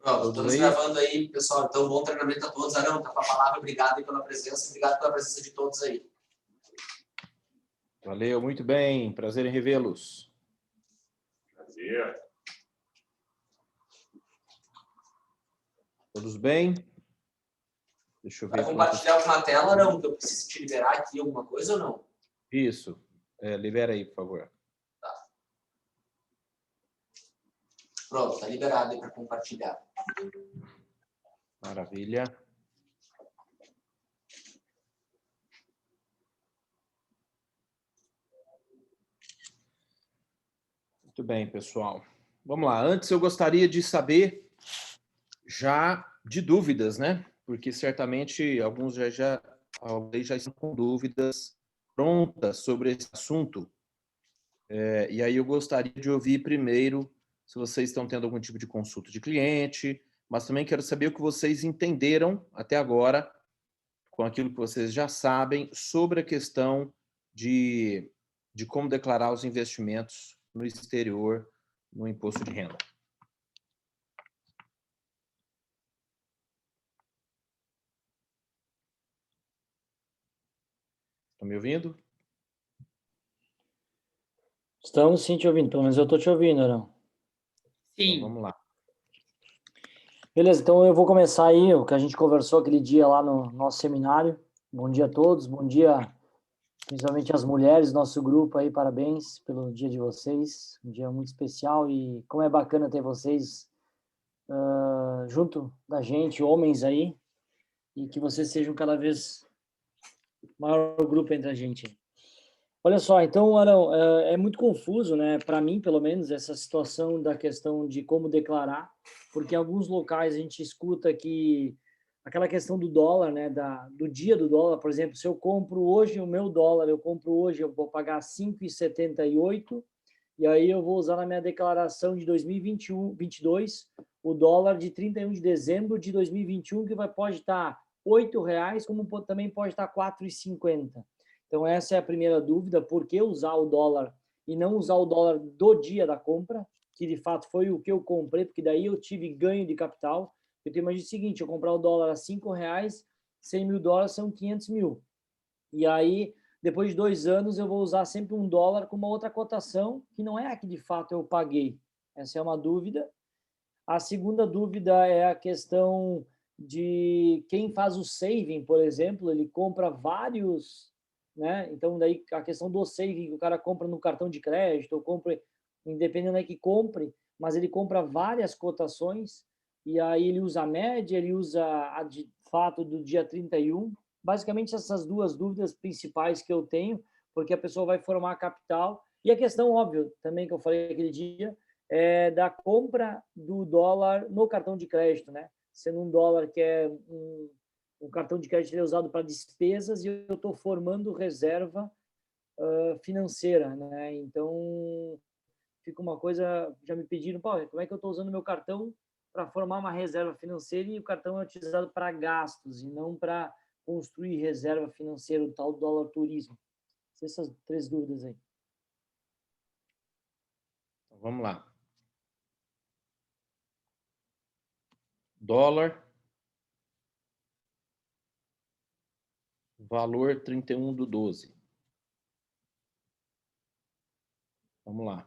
Pronto, Todos estamos aí? gravando aí, pessoal. Então, bom treinamento a todos. Arão, tá com a palavra. Obrigado aí pela presença. Obrigado pela presença de todos aí. Valeu, muito bem. Prazer em revê-los. Prazer. Todos bem? Deixa eu ver. Vai compartilhar alguma tela, Arão, que eu preciso te liberar aqui alguma coisa ou não? Isso. Libera aí, por favor. Pronto, tá liberado aí para compartilhar. Maravilha. Muito bem, pessoal. Vamos lá. Antes eu gostaria de saber já de dúvidas, né? Porque certamente alguns já estão com dúvidas prontas sobre esse assunto. E aí eu gostaria de ouvir primeiro se vocês estão tendo algum tipo de consulta de cliente, mas também quero saber o que vocês entenderam até agora, com aquilo que vocês já sabem, sobre a questão de como declarar os investimentos no exterior no imposto de renda. Estão me ouvindo? Estamos sim te ouvindo, pelo menos eu estou te ouvindo, Arão. Sim. Então, vamos lá. Beleza, então eu vou começar aí o que a gente conversou aquele dia lá no nosso seminário. Bom dia a todos, bom dia principalmente às mulheres do nosso grupo aí, parabéns pelo dia de vocês, um dia muito especial e como é bacana ter vocês junto da gente, homens aí, e que vocês sejam cada vez maior grupo entre a gente. Olha só, então, Arão, é muito confuso, né, para mim, pelo menos, essa situação da questão de como declarar, porque em alguns locais a gente escuta que aquela questão do dólar, né, do dia do dólar, por exemplo, se eu compro hoje o meu dólar, eu compro hoje, eu vou pagar 5,78, e aí eu vou usar na minha declaração de 2021, 22, o dólar de 31 de dezembro de 2021, que pode estar R$8, como também pode estar R$4,50. Então, essa é a primeira dúvida, por que usar o dólar e não usar o dólar do dia da compra, que de fato foi o que eu comprei, porque daí eu tive ganho de capital. Eu imagino o seguinte, eu comprar o dólar a R$5, 100 mil dólares são 500 mil. E aí, depois de 2 anos, eu vou usar sempre um dólar com uma outra cotação, que não é a que de fato eu paguei. Essa é uma dúvida. A segunda dúvida é a questão de quem faz o saving, por exemplo, ele compra vários, né? Então, daí a questão do saving, que o cara compra no cartão de crédito, ou compra, independente é que compre, mas ele compra várias cotações, e aí ele usa a média, ele usa a de fato do dia 31. Basicamente, essas duas dúvidas principais que eu tenho, porque a pessoa vai formar capital. E a questão, óbvio, também que eu falei aquele dia, da compra do dólar no cartão de crédito, né? Sendo um dólar que é um cartão de crédito é usado para despesas e eu estou formando reserva financeira, né? Então, fica uma coisa, já me pediram, pô, como é que eu estou usando meu cartão para formar uma reserva financeira e o cartão é utilizado para gastos e não para construir reserva financeira, o tal dólar turismo. Essas 3 dúvidas aí. Então, vamos lá. Dólar, valor 31/12. Vamos lá.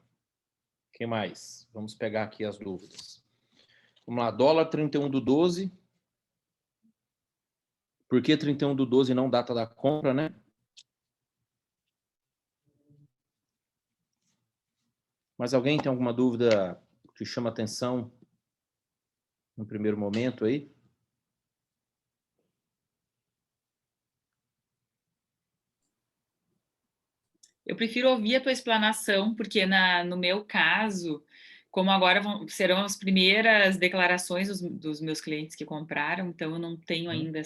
O que mais? Vamos pegar aqui as dúvidas. Vamos lá, dólar 31/12. Por que 31/12 e não data da compra, né? Mas alguém tem alguma dúvida que chama atenção no primeiro momento aí? Eu prefiro ouvir a tua explanação, porque no meu caso, como agora serão as primeiras declarações dos meus clientes que compraram, então eu não tenho ainda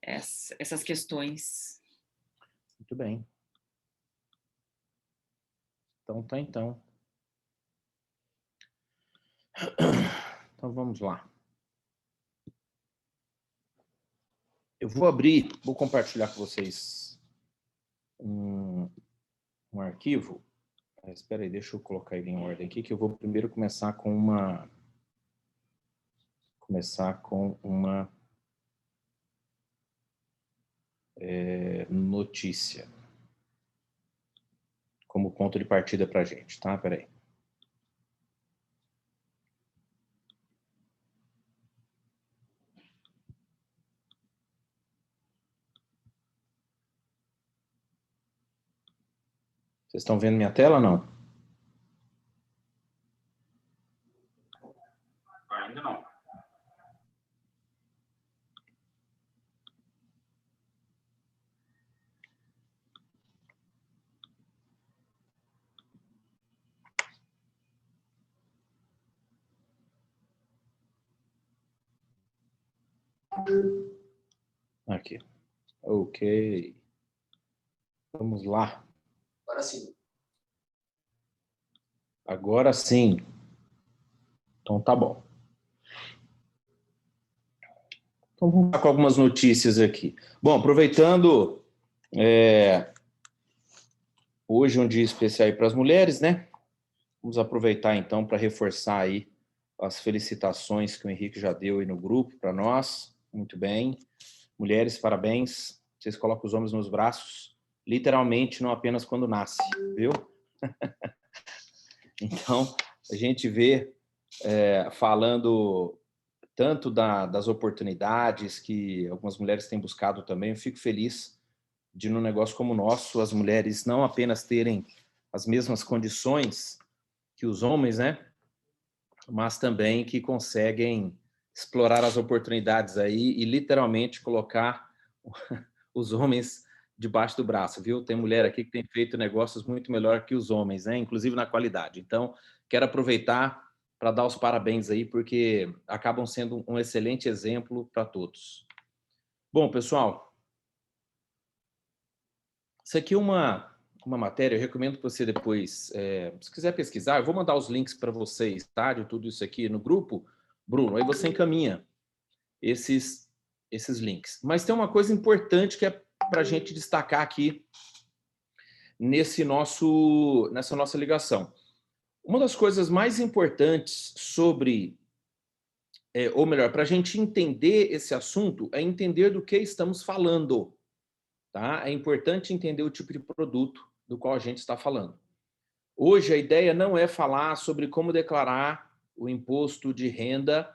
essas questões. Muito bem. Então tá, então. Então vamos lá. Eu vou compartilhar com vocês um arquivo. Espera aí, deixa eu colocar ele em ordem aqui, que eu vou primeiro começar com uma começar com uma notícia como ponto de partida para a gente, tá? Peraí. Vocês estão vendo minha tela ou não? Ainda não. Aqui. Ok. Vamos lá. Agora sim. Agora sim. Então tá bom. Então vamos lá com algumas notícias aqui. Bom, aproveitando, hoje é um dia especial para as mulheres, né? Vamos aproveitar então para reforçar aí as felicitações que o Henrique já deu aí no grupo para nós. Muito bem. Mulheres, parabéns. Vocês colocam os homens nos braços, literalmente, não apenas quando nasce, viu? Então, a gente vê falando tanto das oportunidades que algumas mulheres têm buscado também. Eu fico feliz de, num negócio como o nosso, as mulheres não apenas terem as mesmas condições que os homens, né? Mas também que conseguem explorar as oportunidades aí e literalmente colocar os homens debaixo do braço, viu? Tem mulher aqui que tem feito negócios muito melhor que os homens, né? Inclusive na qualidade. Então, quero aproveitar para dar os parabéns aí, porque acabam sendo um excelente exemplo para todos. Bom, pessoal, isso aqui é uma matéria, eu recomendo que você depois, se quiser pesquisar, eu vou mandar os links para vocês, tá? De tudo isso aqui no grupo, Bruno, aí você encaminha esses links. Mas tem uma coisa importante que é para a gente destacar aqui nessa nossa ligação. Uma das coisas mais importantes sobre, ou melhor, para a gente entender esse assunto, é entender do que estamos falando. Tá? É importante entender o tipo de produto do qual a gente está falando. Hoje, a ideia não é falar sobre como declarar o imposto de renda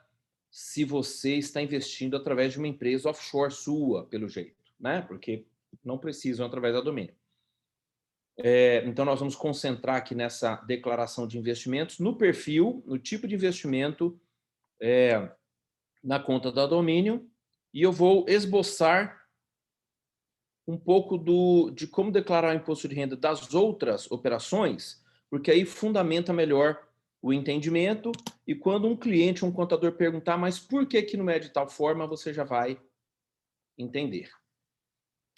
se você está investindo através de uma empresa offshore sua, pelo jeito, né? Porque não precisam através da domínio. Então, nós vamos concentrar aqui nessa declaração de investimentos, no perfil, no tipo de investimento na conta da domínio, e eu vou esboçar um pouco de como declarar o imposto de renda das outras operações, porque aí fundamenta melhor o entendimento, e quando um cliente, um contador perguntar, mas por que não é de tal forma, você já vai entender.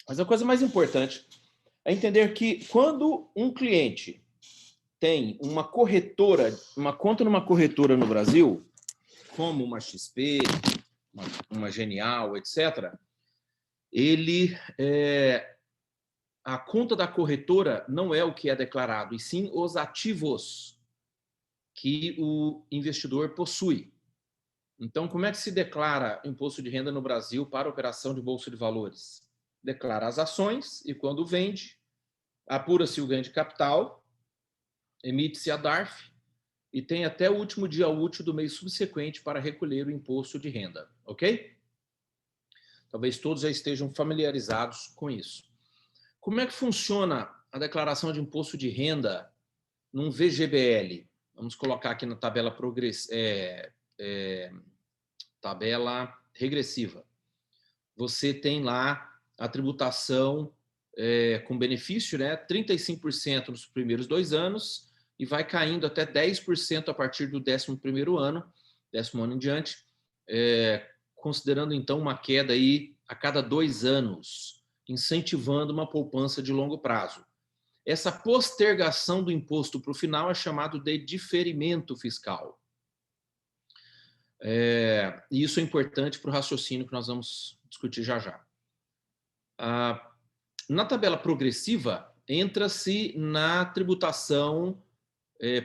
Mas a coisa mais importante é entender que quando um cliente tem uma corretora, uma conta numa corretora no Brasil, como uma XP, uma Genial, etc., a conta da corretora não é o que é declarado, e sim os ativos que o investidor possui. Então, como é que se declara imposto de renda no Brasil para operação de bolsa de valores? Declara as ações e, quando vende, apura-se o ganho de capital, emite-se a DARF e tem até o último dia útil do mês subsequente para recolher o imposto de renda, ok? Talvez todos já estejam familiarizados com isso. Como é que funciona a declaração de imposto de renda num VGBL? Vamos colocar aqui na tabela tabela regressiva. Você tem lá a tributação com benefício, né? 35% nos primeiros 2 anos e vai caindo até 10% a partir do 11º ano, 10º ano em diante, considerando então uma queda aí a cada 2 anos, incentivando uma poupança de longo prazo. Essa postergação do imposto para o final é chamado de diferimento fiscal. E isso é importante para o raciocínio que nós vamos discutir já já. Na tabela progressiva, entra-se na tributação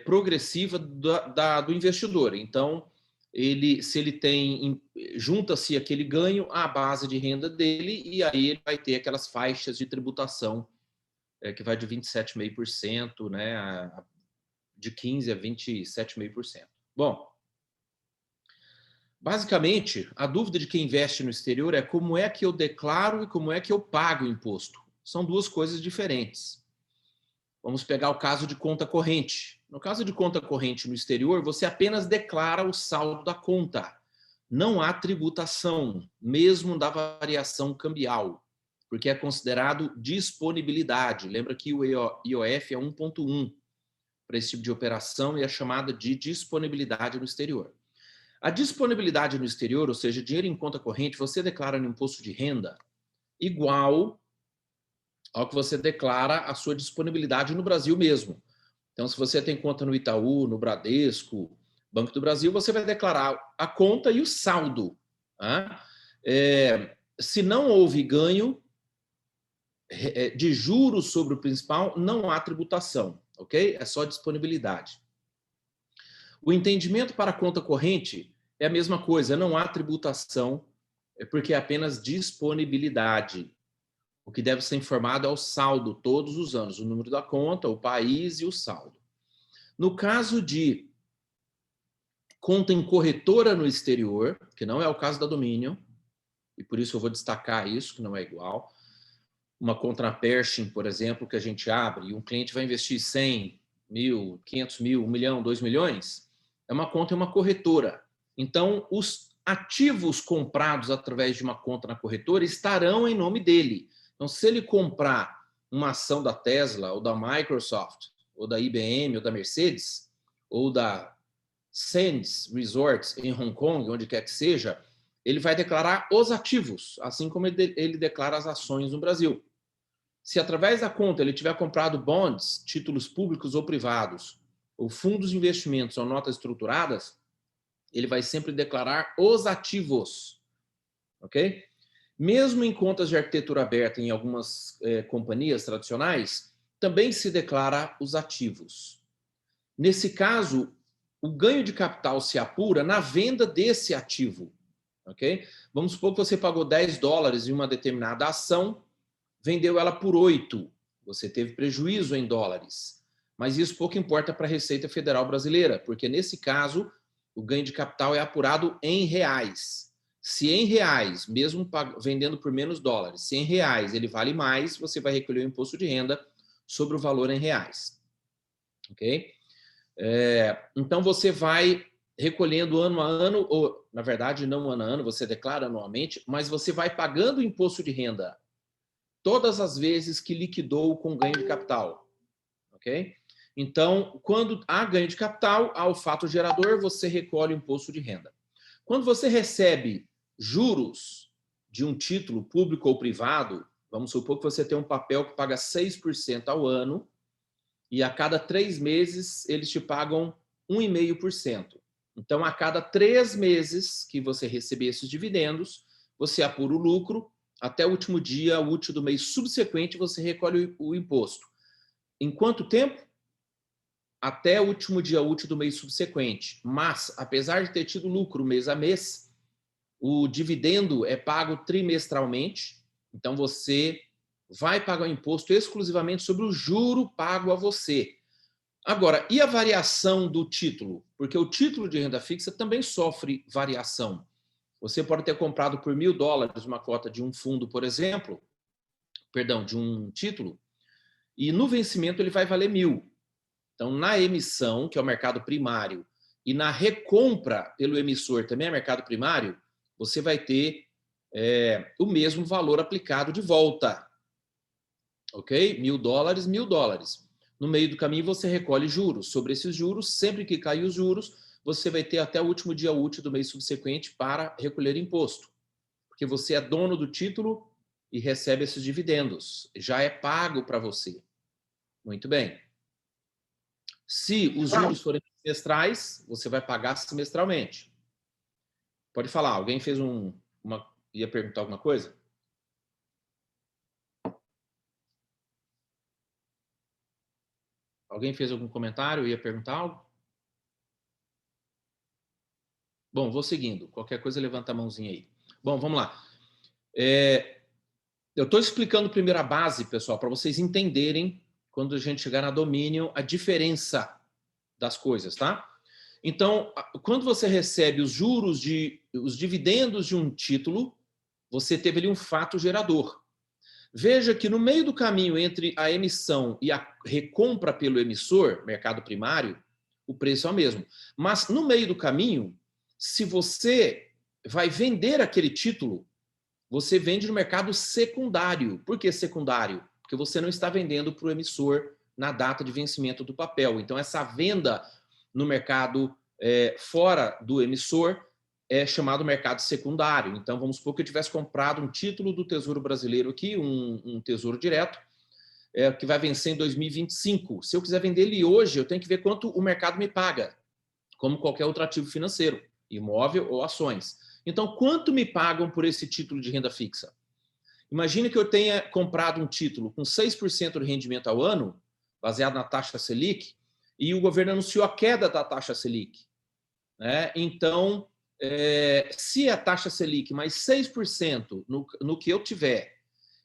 progressiva do investidor. Então, se ele tem, junta-se aquele ganho à base de renda dele, e aí ele vai ter aquelas faixas de tributação que vai de 27,5%, né, de 15% a 27,5%. Bom, basicamente, a dúvida de quem investe no exterior é como é que eu declaro e como é que eu pago o imposto. São duas coisas diferentes. Vamos pegar o caso de conta corrente. No caso de conta corrente no exterior, você apenas declara o saldo da conta. Não há tributação, mesmo da variação cambial, porque é considerado disponibilidade. Lembra que o IOF é 1.1 para esse tipo de operação e é chamada de disponibilidade no exterior. A disponibilidade no exterior, ou seja, dinheiro em conta corrente, você declara no imposto de renda igual ao que você declara a sua disponibilidade no Brasil mesmo. Então, se você tem conta no Itaú, no Bradesco, Banco do Brasil, você vai declarar a conta e o saldo. Tá? Se não houve ganho de juros sobre o principal, não há tributação, ok? É só disponibilidade. O entendimento para a conta corrente é a mesma coisa, não há tributação, porque é apenas disponibilidade. O que deve ser informado é o saldo todos os anos, o número da conta, o país e o saldo. No caso de conta em corretora no exterior, que não é o caso da Dominion, e por isso eu vou destacar isso, que não é igual. Uma conta na Pershing, por exemplo, que a gente abre e um cliente vai investir 100 mil, 500 mil, 1 milhão, 2 milhões, é uma conta em uma corretora. Então, os ativos comprados através de uma conta na corretora estarão em nome dele. Então, se ele comprar uma ação da Tesla, ou da Microsoft, ou da IBM, ou da Mercedes, ou da Sands Resorts em Hong Kong, onde quer que seja, ele vai declarar os ativos, assim como ele declara as ações no Brasil. Se através da conta ele tiver comprado bonds, títulos públicos ou privados, ou fundos de investimentos ou notas estruturadas, ele vai sempre declarar os ativos, ok? Mesmo em contas de arquitetura aberta em algumas companhias tradicionais, também se declara os ativos. Nesse caso, o ganho de capital se apura na venda desse ativo, ok? Vamos supor que você pagou $10 em uma determinada ação, vendeu ela por 8, você teve prejuízo em dólares. Mas isso pouco importa para a Receita Federal Brasileira, porque nesse caso, o ganho de capital é apurado em reais. Se em reais, mesmo vendendo por menos dólares, se em reais ele vale mais, você vai recolher o imposto de renda sobre o valor em reais. Ok? Então, você vai recolhendo ano a ano, ou, na verdade, não ano a ano, você declara anualmente, mas você vai pagando o imposto de renda todas as vezes que liquidou com ganho de capital. Ok? Então, quando há ganho de capital, há o fato gerador, você recolhe o imposto de renda. Quando você recebe juros de um título público ou privado, vamos supor que você tem um papel que paga 6% ao ano, e a cada 3 meses eles te pagam 1,5%. Então, a cada 3 meses que você receber esses dividendos, você apura o lucro, até o último dia útil do mês subsequente você recolhe o imposto. Em quanto tempo? Até o último dia útil do mês subsequente. Mas, apesar de ter tido lucro mês a mês, o dividendo é pago trimestralmente, então você vai pagar o imposto exclusivamente sobre o juro pago a você. Agora, e a variação do título? Porque o título de renda fixa também sofre variação. Você pode ter comprado por $1.000 uma cota de um fundo, por exemplo, de um título, e no vencimento ele vai valer 1.000. Então, na emissão, que é o mercado primário, e na recompra pelo emissor, também é mercado primário, você vai ter o mesmo valor aplicado de volta. Ok? $1.000, $1.000. No meio do caminho, você recolhe juros. Sobre esses juros, sempre que cair os juros, você vai ter até o último dia útil do mês subsequente para recolher imposto. Porque você é dono do título e recebe esses dividendos. Já é pago para você. Muito bem. Se os juros forem semestrais, você vai pagar semestralmente. Pode falar, alguém fez ia perguntar alguma coisa? Alguém fez algum comentário? Ia perguntar algo? Bom, vou seguindo. Qualquer coisa, levanta a mãozinha aí. Bom, vamos lá. Eu estou explicando primeiro a base, pessoal, para vocês entenderem, quando a gente chegar na domínio, a diferença das coisas, tá? Então, quando você recebe os juros, os dividendos de um título, você teve ali um fato gerador. Veja que no meio do caminho entre a emissão e a recompra pelo emissor, mercado primário, o preço é o mesmo. Mas no meio do caminho, se você vai vender aquele título, você vende no mercado secundário. Por que secundário? Porque você não está vendendo para o emissor na data de vencimento do papel. Então, essa venda no mercado fora do emissor é chamado mercado secundário. Então, vamos supor que eu tivesse comprado um título do Tesouro Brasileiro aqui, um tesouro direto, que vai vencer em 2025. Se eu quiser vender ele hoje, eu tenho que ver quanto o mercado me paga, como qualquer outro ativo financeiro, imóvel ou ações. Então, quanto me pagam por esse título de renda fixa? Imagine que eu tenha comprado um título com 6% de rendimento ao ano, baseado na taxa Selic, e o governo anunciou a queda da taxa Selic. Né? Então, se a taxa Selic mais 6% no que eu tiver,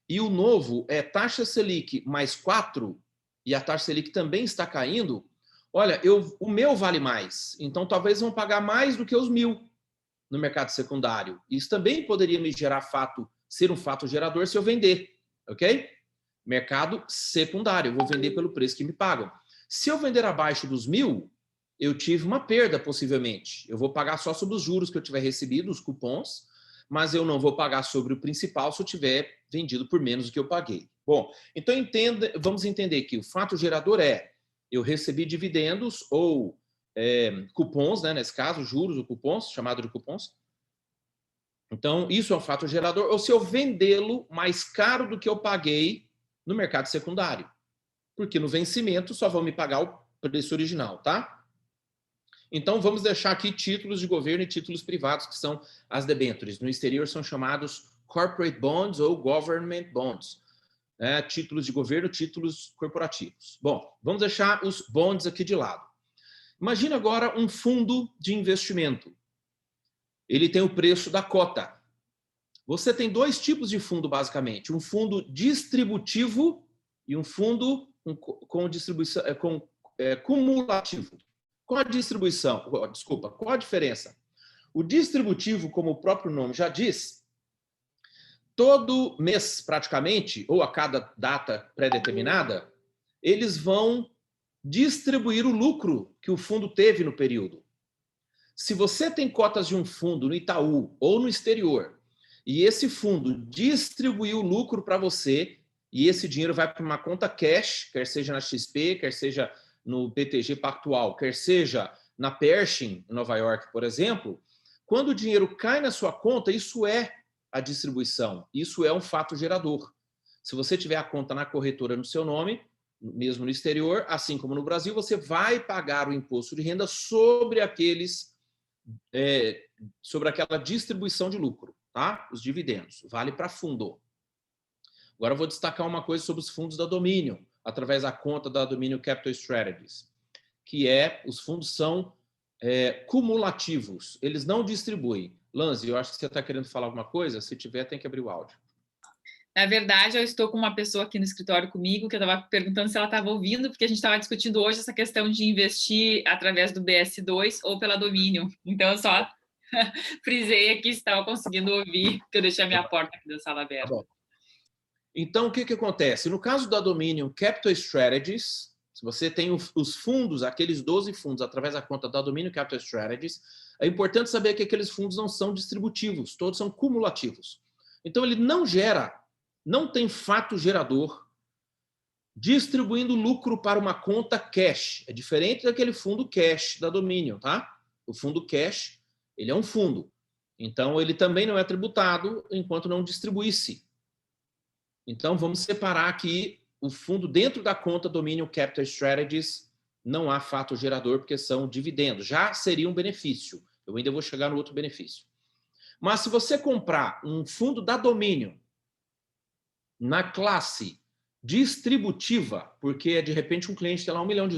e o novo é taxa Selic mais 4%, e a taxa Selic também está caindo, olha, o meu vale mais. Então, talvez vão pagar mais do que os 1.000 no mercado secundário. Isso também poderia me ser um fato gerador se eu vender, ok? Mercado secundário, eu vou vender pelo preço que me pagam. Se eu vender abaixo dos 1.000, eu tive uma perda, possivelmente. Eu vou pagar só sobre os juros que eu tiver recebido, os cupons, mas eu não vou pagar sobre o principal se eu tiver vendido por menos do que eu paguei. Bom, então vamos entender que o fato gerador eu recebi dividendos ou cupons, né, nesse caso, juros ou cupons, chamado de cupons. Então, isso é um fato gerador. Ou se eu vendê-lo mais caro do que eu paguei no mercado secundário. Porque no vencimento só vão me pagar o preço original, tá? Então, vamos deixar aqui títulos de governo e títulos privados, que são as debêntures. No exterior são chamados corporate bonds ou government bonds. Títulos de governo, títulos corporativos. Bom, vamos deixar os bonds aqui de lado. Imagina agora um fundo de investimento. Ele tem o preço da cota. Você tem dois tipos de fundo, basicamente. Um fundo distributivo e um fundo com distribuição cumulativo. Qual a distribuição? Desculpa, qual a diferença? O distributivo, como o próprio nome já diz, todo mês, praticamente, ou a cada data pré-determinada, eles vão distribuir o lucro que o fundo teve no período. Se você tem cotas de um fundo no Itaú ou no exterior, e esse fundo distribuiu o lucro para você, e esse dinheiro vai para uma conta cash, quer seja na XP, quer seja no BTG Pactual, quer seja na Pershing, em Nova York, por exemplo, quando o dinheiro cai na sua conta, isso é a distribuição, isso é um fato gerador. Se você tiver a conta na corretora no seu nome, mesmo no exterior, assim como no Brasil, você vai pagar o imposto de renda sobre sobre aquela distribuição de lucro, tá? Os dividendos, vale para fundo. Agora eu vou destacar uma coisa sobre os fundos da Dominion, através da conta da Dominion Capital Strategies, que os fundos são cumulativos, eles não distribuem. Lanzi, eu acho que você está querendo falar alguma coisa, se tiver tem que abrir o áudio. Na verdade, eu estou com uma pessoa aqui no escritório comigo, que eu estava perguntando se ela estava ouvindo, porque a gente estava discutindo hoje essa questão de investir através do BS2 ou pela Dominion. Então, eu só frisei aqui se estava conseguindo ouvir, porque eu deixei a minha porta aqui da sala aberta. Tá bom. Então, o que acontece? No caso da Dominion Capital Strategies, se você tem os fundos, aqueles 12 fundos, através da conta da Dominion Capital Strategies, é importante saber que aqueles fundos não são distributivos, todos são cumulativos. Então, ele não tem fato gerador distribuindo lucro para uma conta cash. É diferente daquele fundo cash da Dominion, tá? O fundo cash, ele é um fundo. Então, ele também não é tributado enquanto não distribuísse. Então, vamos separar aqui o fundo dentro da conta Dominion Capital Strategies. Não há fato gerador, porque são dividendos. Já seria um benefício. Eu ainda vou chegar no outro benefício. Mas se você comprar um fundo da Dominion na classe distributiva, porque de repente um cliente tem lá $1 milhão,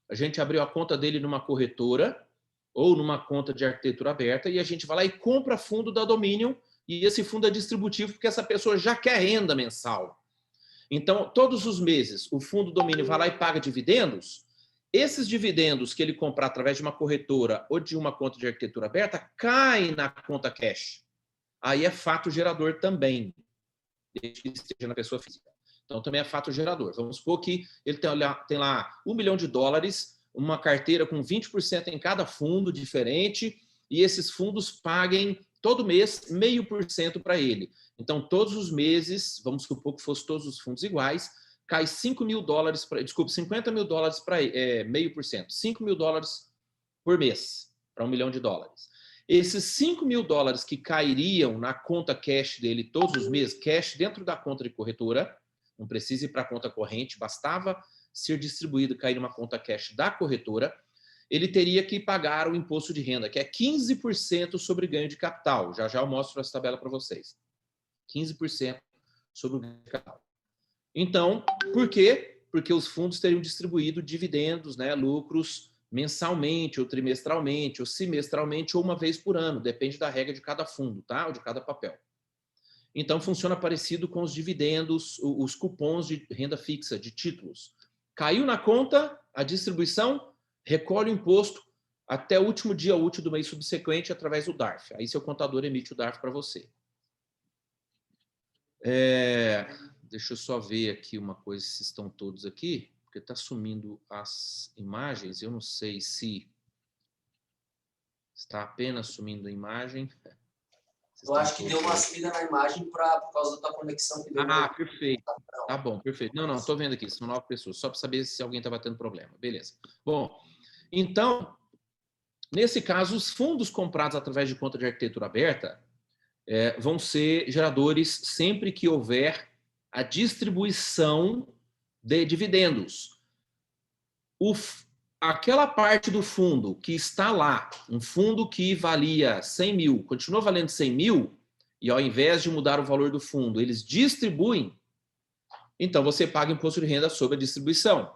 a gente abriu a conta dele numa corretora ou numa conta de arquitetura aberta, e a gente vai lá e compra fundo da Dominion, e esse fundo é distributivo porque essa pessoa já quer renda mensal. Então, todos os meses, o fundo Dominion vai lá e paga dividendos. Esses dividendos que ele comprar através de uma corretora ou de uma conta de arquitetura aberta caem na conta cash. Aí é fato gerador também, desde que esteja na pessoa física. Então, também é fato gerador. Vamos supor que ele tem lá $1 milhão, uma carteira com 20% em cada fundo diferente, e esses fundos paguem todo mês 0,5% para ele. Então, todos os meses, vamos supor que fossem todos os fundos iguais, cai $50 mil para 0,5%, $5 mil por mês para $1 milhão. Esses $5 mil que cairiam na conta cash dele todos os meses, cash dentro da conta de corretora, não precisa ir para a conta corrente, bastava ser distribuído e cair numa conta cash da corretora, ele teria que pagar o imposto de renda, que é 15% sobre ganho de capital. Já já eu mostro essa tabela para vocês. 15% sobre o ganho de capital. Então, por quê? Porque os fundos teriam distribuído dividendos, né, lucros mensalmente, ou trimestralmente, ou semestralmente, ou uma vez por ano. Depende da regra de cada fundo, tá? Ou de cada papel. Então, funciona parecido com os dividendos, os cupons de renda fixa, de títulos. Caiu na conta, a distribuição, recolhe o imposto até o último dia útil do mês subsequente através do DARF. Aí seu contador emite o DARF para você. Deixa eu só ver aqui uma coisa, se estão todos aqui, porque está sumindo as imagens. Eu não sei se está apenas sumindo a imagem. Eu acho que deu uma subida na imagem por causa da tua conexão. Que deu Perfeito. Tá bom, perfeito. Não, estou vendo aqui, são 9 pessoas, só para saber se alguém estava tendo problema. Beleza. Bom, então, nesse caso, os fundos comprados através de conta de arquitetura aberta vão ser geradores sempre que houver a distribuição de dividendos. Aquela parte do fundo que está lá, um fundo que valia 100 mil, continua valendo 100 mil, e ao invés de mudar o valor do fundo, eles distribuem, então você paga imposto de renda sobre a distribuição.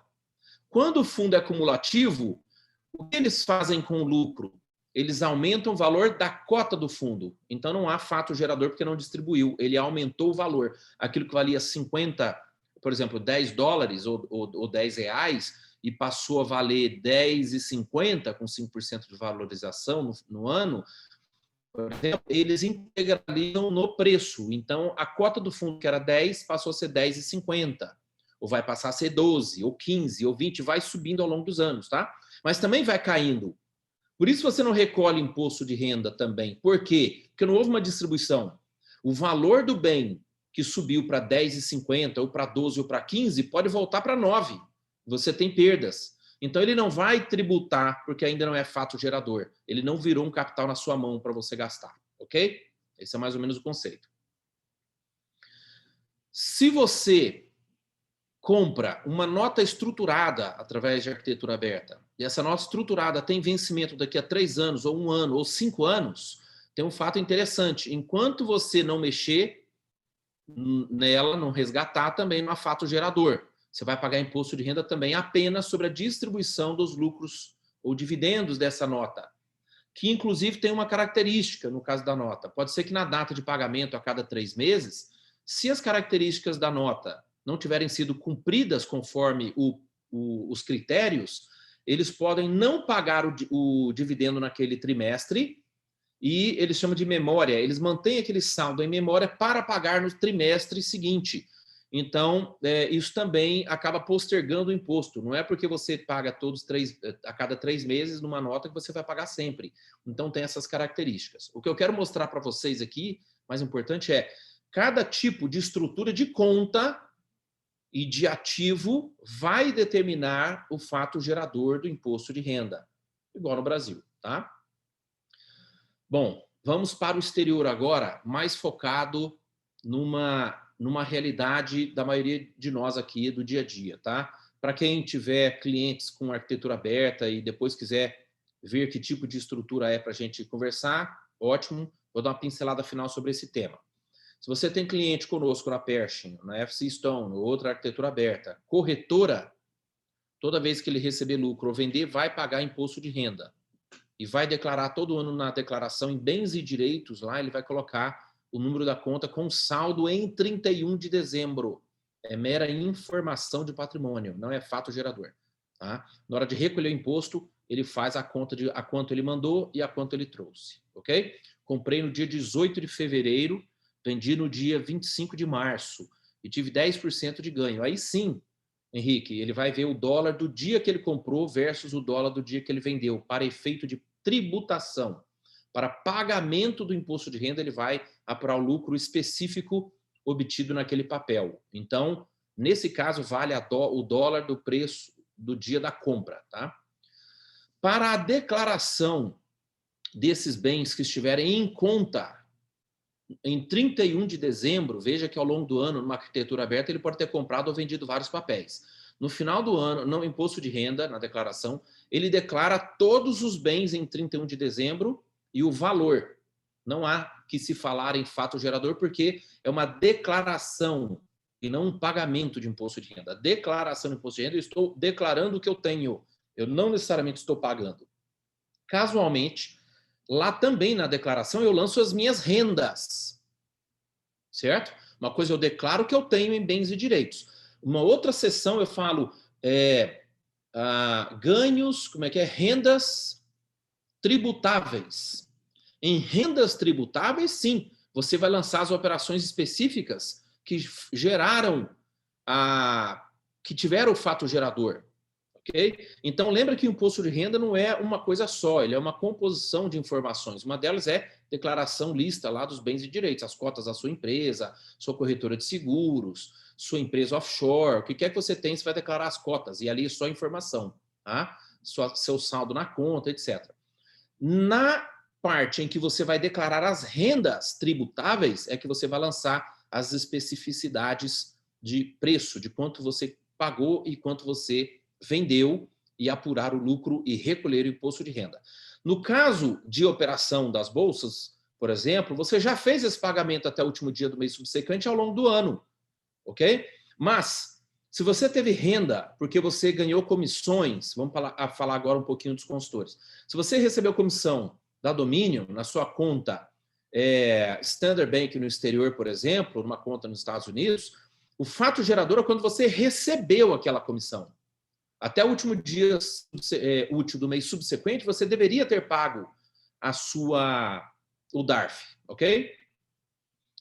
Quando o fundo é acumulativo, o que eles fazem com o lucro? Eles aumentam o valor da cota do fundo. Então não há fato gerador porque não distribuiu, ele aumentou o valor. Aquilo que valia 50, por exemplo, $10 ou R$10, e passou a valer R$10,50 com 5% de valorização no ano, por exemplo, eles integralizam no preço. Então, a cota do fundo que era 10 passou a ser R$10,50, ou vai passar a ser 12, ou 15, ou 20, vai subindo ao longo dos anos, tá? Mas também vai caindo. Por isso você não recolhe imposto de renda também. Por quê? Porque não houve uma distribuição. O valor do bem que subiu para R$10,50, ou para 12, ou para 15, pode voltar para 9. Você tem perdas. Então, ele não vai tributar, porque ainda não é fato gerador. Ele não virou um capital na sua mão para você gastar, ok? Esse é mais ou menos o conceito. Se você compra uma nota estruturada através de arquitetura aberta, e essa nota estruturada tem vencimento daqui a 3 anos, ou 1 ano, ou 5 anos, tem um fato interessante. Enquanto você não mexer nela, não resgatar, também não há fato gerador. Você vai pagar imposto de renda também apenas sobre a distribuição dos lucros ou dividendos dessa nota, que inclusive tem uma característica no caso da nota. Pode ser que na data de pagamento a cada 3 meses, se as características da nota não tiverem sido cumpridas conforme os critérios, eles podem não pagar o dividendo naquele trimestre e eles chamam de memória. Eles mantêm aquele saldo em memória para pagar no trimestre seguinte. Então, isso também acaba postergando o imposto. Não é porque você paga a cada 3 meses numa nota que você vai pagar sempre. Então, tem essas características. O que eu quero mostrar para vocês aqui, mais importante, é cada tipo de estrutura de conta e de ativo vai determinar o fato gerador do imposto de renda, igual no Brasil, tá? Bom, vamos para o exterior agora, mais focado numa realidade da maioria de nós aqui do dia a dia, tá? Para quem tiver clientes com arquitetura aberta e depois quiser ver que tipo de estrutura é para a gente conversar, ótimo, vou dar uma pincelada final sobre esse tema. Se você tem cliente conosco na Pershing, na FC Stone, ou outra arquitetura aberta, corretora, toda vez que ele receber lucro ou vender, vai pagar imposto de renda. e vai declarar todo ano na declaração em bens e direitos, lá ele vai colocar o número da conta com saldo em 31 de dezembro. É mera informação de patrimônio, não é fato gerador. Tá? Na hora de recolher o imposto, ele faz a conta de a quanto ele mandou e a quanto ele trouxe. Ok? Comprei no dia 18 de fevereiro, vendi no dia 25 de março e tive 10% de ganho. Aí sim, Henrique, ele vai ver o dólar do dia que ele comprou versus o dólar do dia que ele vendeu, para efeito de tributação. Para pagamento do imposto de renda, ele vai apurar o lucro específico obtido naquele papel. Então, nesse caso, vale o dólar do preço do dia da compra. Tá? Para a declaração desses bens que estiverem em conta em 31 de dezembro, veja que ao longo do ano, numa arquitetura aberta, ele pode ter comprado ou vendido vários papéis. No final do ano, no imposto de renda, na declaração, ele declara todos os bens em 31 de dezembro e o valor. Não há que se falar em fato gerador, porque é uma declaração e não um pagamento de imposto de renda. Declaração de imposto de renda, eu estou declarando o que eu tenho. Eu não necessariamente estou pagando. Casualmente, lá também na declaração eu lanço as minhas rendas, certo? Uma coisa eu declaro que eu tenho em bens e direitos. Uma outra seção eu falo ganhos, rendas tributáveis. Em rendas tributáveis, sim, você vai lançar as operações específicas que geraram, que tiveram o fato gerador. Okay? Então, lembra que o imposto de renda não é uma coisa só, ele é uma composição de informações. Uma delas é declaração lista lá dos bens e direitos, as cotas da sua empresa, sua corretora de seguros, sua empresa offshore, o que quer que você tem, você vai declarar as cotas, e ali é só informação, tá? Seu saldo na conta, etc. Na parte em que você vai declarar as rendas tributáveis, é que você vai lançar as especificidades de preço, de quanto você pagou e quanto você vendeu, e apurar o lucro e recolher o imposto de renda. No caso de operação das bolsas, por exemplo, você já fez esse pagamento até o último dia do mês subsequente ao longo do ano, ok? Mas, se você teve renda porque você ganhou comissões, vamos falar agora um pouquinho dos consultores. Se você recebeu comissão da Dominion na sua conta Standard Bank no exterior, por exemplo, numa conta nos Estados Unidos, o fato gerador é quando você recebeu aquela comissão. Até o último dia útil do mês subsequente, você deveria ter pago o DARF, ok?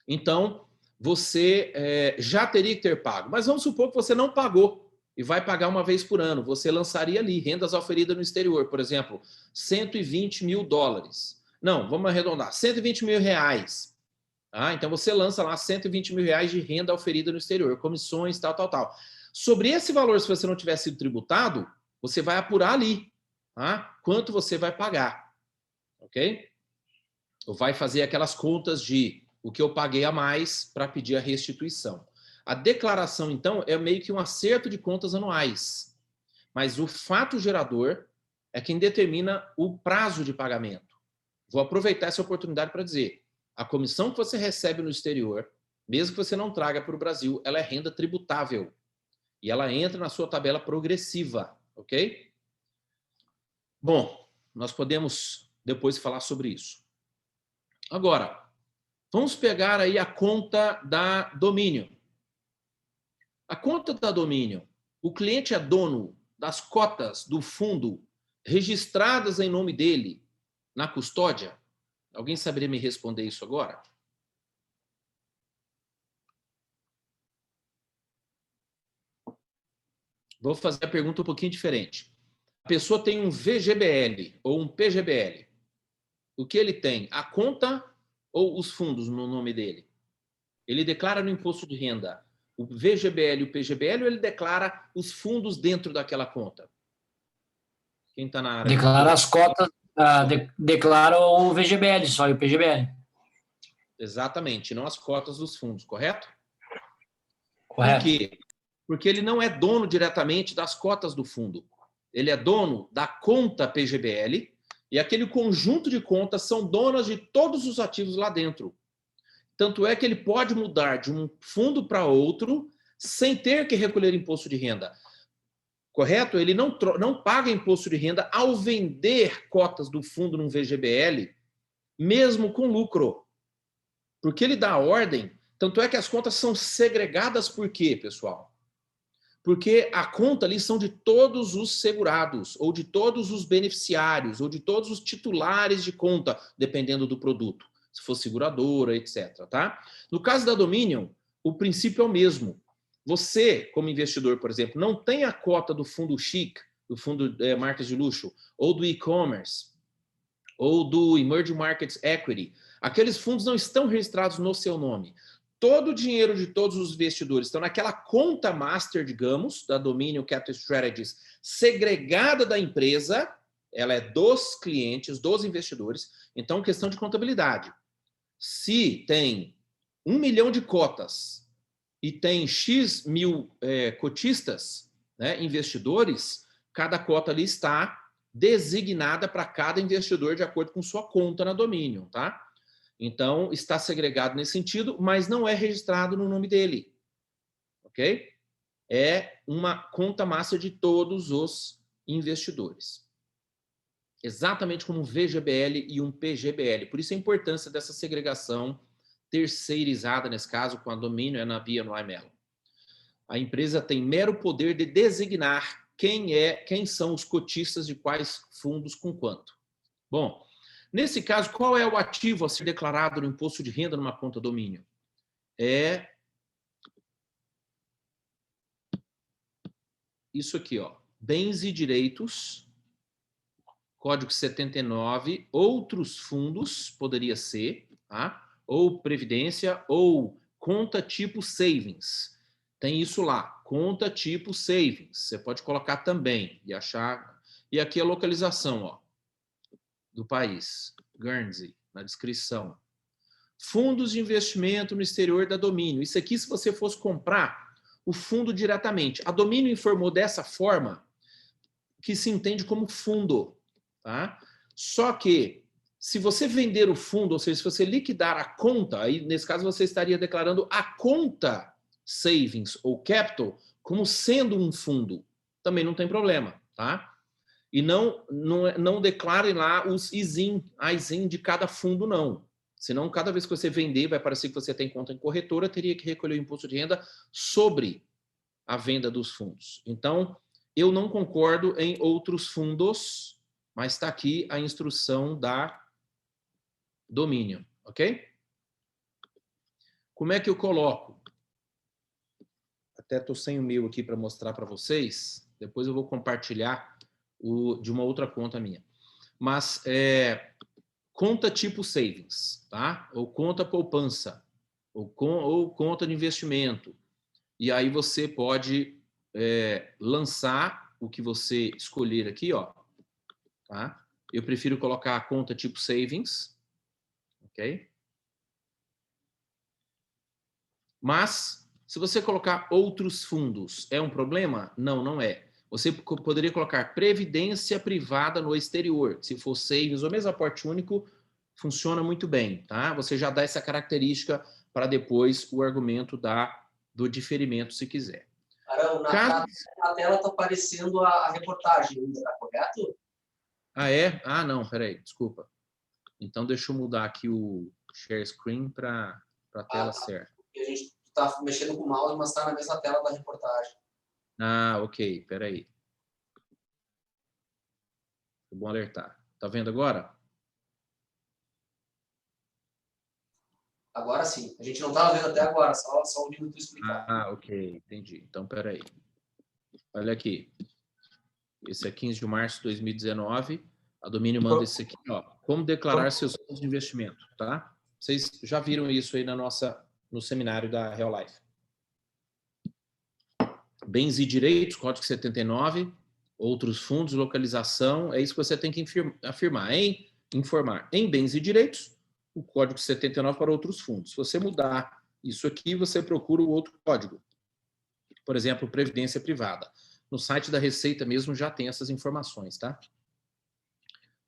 Então, você já teria que ter pago. Mas vamos supor que você não pagou e vai pagar uma vez por ano. Você lançaria ali rendas auferidas no exterior, por exemplo, 120 mil dólares. Não, vamos arredondar, 120 mil reais. Ah, então, você lança lá 120 mil reais de renda auferida no exterior, comissões, tal. Sobre esse valor, se você não tiver sido tributado, você vai apurar ali, tá? Quanto você vai pagar, ok? Ou vai fazer aquelas contas de o que eu paguei a mais para pedir a restituição. A declaração, então, é meio que um acerto de contas anuais, mas o fato gerador é quem determina o prazo de pagamento. Vou aproveitar essa oportunidade para dizer, a comissão que você recebe no exterior, mesmo que você não traga para o Brasil, ela é renda tributável. E ela entra na sua tabela progressiva, ok? Bom, nós podemos depois falar sobre isso. Agora, vamos pegar aí a conta da Dominion. A conta da Dominion, o cliente é dono das cotas do fundo registradas em nome dele na custódia? Alguém saberia me responder isso agora? Vou fazer a pergunta um pouquinho diferente. A pessoa tem um VGBL ou um PGBL. O que ele tem? A conta ou os fundos no nome dele? Ele declara no imposto de renda o VGBL e o PGBL ou ele declara os fundos dentro daquela conta? Quem está na área? Declara as cotas, declara o VGBL só e o PGBL. Exatamente, não as cotas dos fundos, correto? Correto. Por quê? Porque ele não é dono diretamente das cotas do fundo. Ele é dono da conta PGBL e aquele conjunto de contas são donas de todos os ativos lá dentro. Tanto é que ele pode mudar de um fundo para outro sem ter que recolher imposto de renda. correto? Ele não paga imposto de renda ao vender cotas do fundo num VGBL, mesmo com lucro. Porque ele dá a ordem, tanto é que as contas são segregadas por quê, pessoal? Porque a conta ali são de todos os segurados, ou de todos os beneficiários, ou de todos os titulares de conta, dependendo do produto, se for seguradora, etc. Tá? No caso da Dominion, o princípio é o mesmo. Você, como investidor, por exemplo, não tem a cota do fundo chic, do fundo marcas de luxo, ou do e-commerce, ou do Emerging Markets Equity. Aqueles fundos não estão registrados no seu nome. Todo o dinheiro de todos os investidores estão naquela conta master, digamos, da Dominion Capital Strategies, segregada da empresa, ela é dos clientes, dos investidores, então questão de contabilidade. Se tem 1 milhão de cotas e tem X mil cotistas, né, investidores, cada cota ali está designada para cada investidor de acordo com sua conta na Dominion, tá? Então, está segregado nesse sentido, mas não é registrado no nome dele. Ok? É uma conta master de todos os investidores. Exatamente como um VGBL e um PGBL. Por isso a importância dessa segregação terceirizada, nesse caso, com a Dominion, a Bia no iMelo. A empresa tem mero poder de designar quem são os cotistas de quais fundos com quanto. Bom, nesse caso, qual é o ativo a ser declarado no imposto de renda numa conta Dominion? É isso aqui, ó. Bens e direitos, Código 79, outros fundos, poderia ser, tá? Ou previdência, ou conta tipo savings. Tem isso lá, conta tipo savings. Você pode colocar também e achar. E aqui a localização, ó, do país, Guernsey, na descrição. Fundos de investimento no exterior da Dominion. Isso aqui, se você fosse comprar o fundo diretamente. A Dominion informou dessa forma que se entende como fundo, tá? Só que, se você vender o fundo, ou seja, se você liquidar a conta, aí nesse caso você estaria declarando a conta savings ou capital como sendo um fundo. Também não tem problema, tá? E não declarem lá os ISIN de cada fundo, não. Senão, cada vez que você vender, vai parecer que você tem conta em corretora, teria que recolher o imposto de renda sobre a venda dos fundos. Então, eu não concordo em outros fundos, mas está aqui a instrução da Dominion, ok? Como é que eu coloco? Até estou sem o meu aqui para mostrar para vocês. Depois eu vou compartilhar de uma outra conta minha. Mas conta tipo savings, tá? Ou conta poupança, ou conta de investimento. E aí você pode lançar o que você escolher aqui, ó. Tá? Eu prefiro colocar a conta tipo savings, ok? Mas, se você colocar outros fundos, é um problema? Não, não é. Você poderia colocar previdência privada no exterior. Se for savings ou mesmo aporte único, funciona muito bem, tá? Você já dá essa característica para depois o argumento do diferimento, se quiser. Arão, na tela está aparecendo a reportagem ainda, tá correto? Ah, é? Ah, não, peraí, desculpa. Então, deixa eu mudar aqui o share screen para a tela certa. Porque a gente está mexendo com o mouse, mas está na mesma tela da reportagem. Ah, ok, peraí. É bom alertar. Tá vendo agora? Agora sim. A gente não estava vendo até agora, só ouvindo tu explicar. Ah, ok, entendi. Então, peraí. Olha aqui. Esse é 15 de março de 2019. A Dominion manda esse aqui, ó. Como declarar seus fundos de investimento, tá? Vocês já viram isso aí no seminário da Real Life. Bens e direitos, Código 79, outros fundos, localização, é isso que você tem que afirmar, informar em bens e direitos, o Código 79 para outros fundos. Se você mudar isso aqui, você procura o outro código. Por exemplo, previdência privada. No site da Receita mesmo já tem essas informações, tá?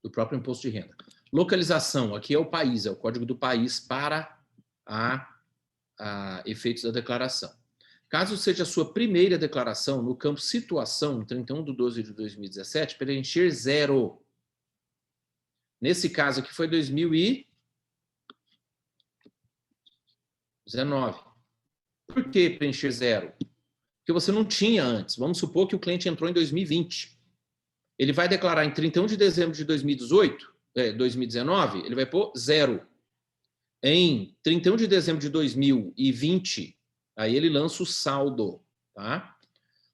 Do próprio imposto de renda. Localização, aqui é o país, é o código do país para efeitos da declaração. Caso seja a sua primeira declaração no campo situação, 31/12/2017, preencher 0. Nesse caso aqui foi 2019. Por que preencher 0? Porque você não tinha antes. Vamos supor que o cliente entrou em 2020. Ele vai declarar em 31 de dezembro de 2019, ele vai pôr 0. Em 31 de dezembro de 2020, aí ele lança o saldo, tá?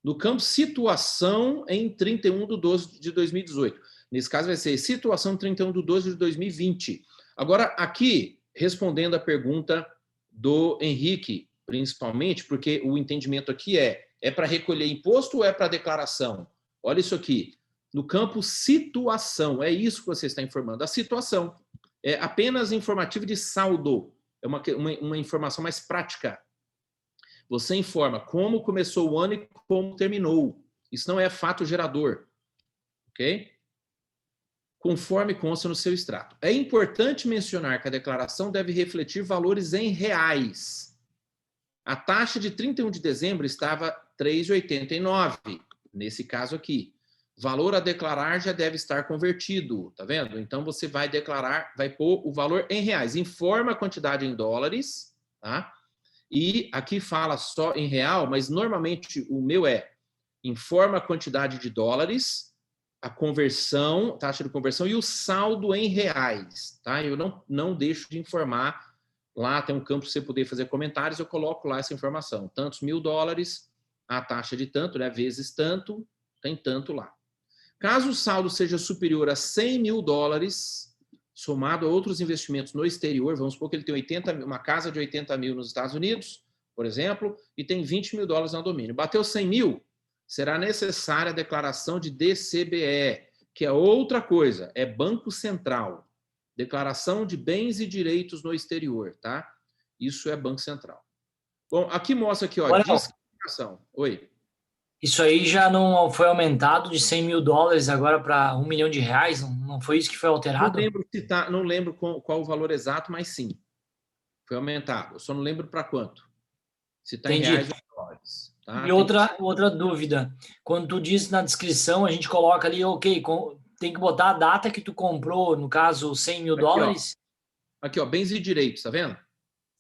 No campo situação, em 31/12/2018. Nesse caso vai ser situação 31/12/2020. Agora, aqui, respondendo a pergunta do Henrique, principalmente, porque o entendimento aqui é para recolher imposto ou é para declaração? Olha isso aqui. No campo situação, é isso que você está informando. A situação é apenas informativo de saldo. É uma informação mais prática. Você informa como começou o ano e como terminou. Isso não é fato gerador. Ok? Conforme consta no seu extrato. É importante mencionar que a declaração deve refletir valores em reais. A taxa de 31 de dezembro estava 3,89. Nesse caso aqui. Valor a declarar já deve estar convertido, tá vendo? Então, você vai declarar, vai pôr o valor em reais. Informa a quantidade em dólares, tá? E aqui fala só em real, mas normalmente o meu informa a quantidade de dólares, a conversão, taxa de conversão e o saldo em reais, tá? Eu não deixo de informar. Lá tem um campo para você poder fazer comentários, eu coloco lá essa informação. Tantos $1.000, a taxa de tanto, né? Vezes tanto, tem tanto lá. Caso o saldo seja superior a $100 mil, somado a outros investimentos no exterior, vamos supor que ele tem uma casa de 80 mil nos Estados Unidos, por exemplo, e tem $20 mil no domínio. Bateu 100 mil, será necessária a declaração de DCBE, que é outra coisa, é Banco Central. Declaração de bens e direitos no exterior, tá? Isso é Banco Central. Bom, aqui mostra aqui, ó, discriminação. Oi. Isso aí já não foi aumentado de $100 mil agora para R$1 milhão? Não foi isso que foi alterado? Não lembro qual o valor exato, mas sim. Foi aumentado. Eu só não lembro para quanto. Se está em reais ou dólares. Tá? E outra dúvida. Quando tu diz na descrição, a gente coloca ali, ok, tem que botar a data que tu comprou, no caso, $100 mil. Aqui, ó, bens e direitos, tá vendo?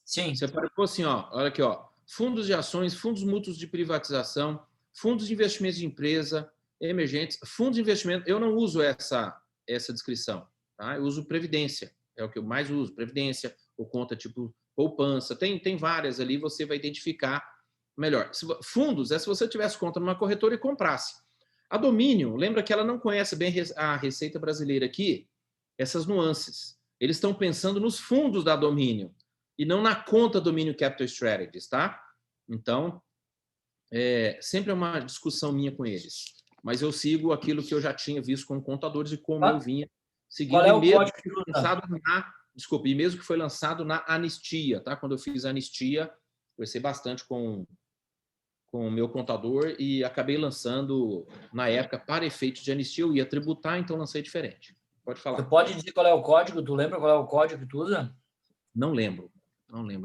Sim. Você pode pôr assim, ó, olha aqui, ó, fundos de ações, fundos mútuos de privatização, fundos de investimentos de empresa, emergentes, fundos de investimento. Eu não uso essa descrição, tá? Eu uso previdência, é o que eu mais uso, previdência, ou conta tipo poupança, tem várias ali, você vai identificar melhor. Fundos é se você tivesse conta numa corretora e comprasse. A Dominion, lembra que ela não conhece bem a Receita Brasileira aqui? Essas nuances. Eles estão pensando nos fundos da Dominion e não na conta Dominion Capital Strategies, tá? Então, sempre é uma discussão minha com eles. Mas eu sigo aquilo que eu já tinha visto com contadores e como eu vinha seguindo. Qual é o mesmo que foi lançado e mesmo que foi lançado na anistia, tá? Quando eu fiz a anistia, conversei bastante com o meu contador e acabei lançando, na época, para efeitos de anistia, eu ia tributar, então lancei diferente. Pode falar. Tu pode dizer qual é o código? Tu lembra qual é o código que tu usa? Não lembro,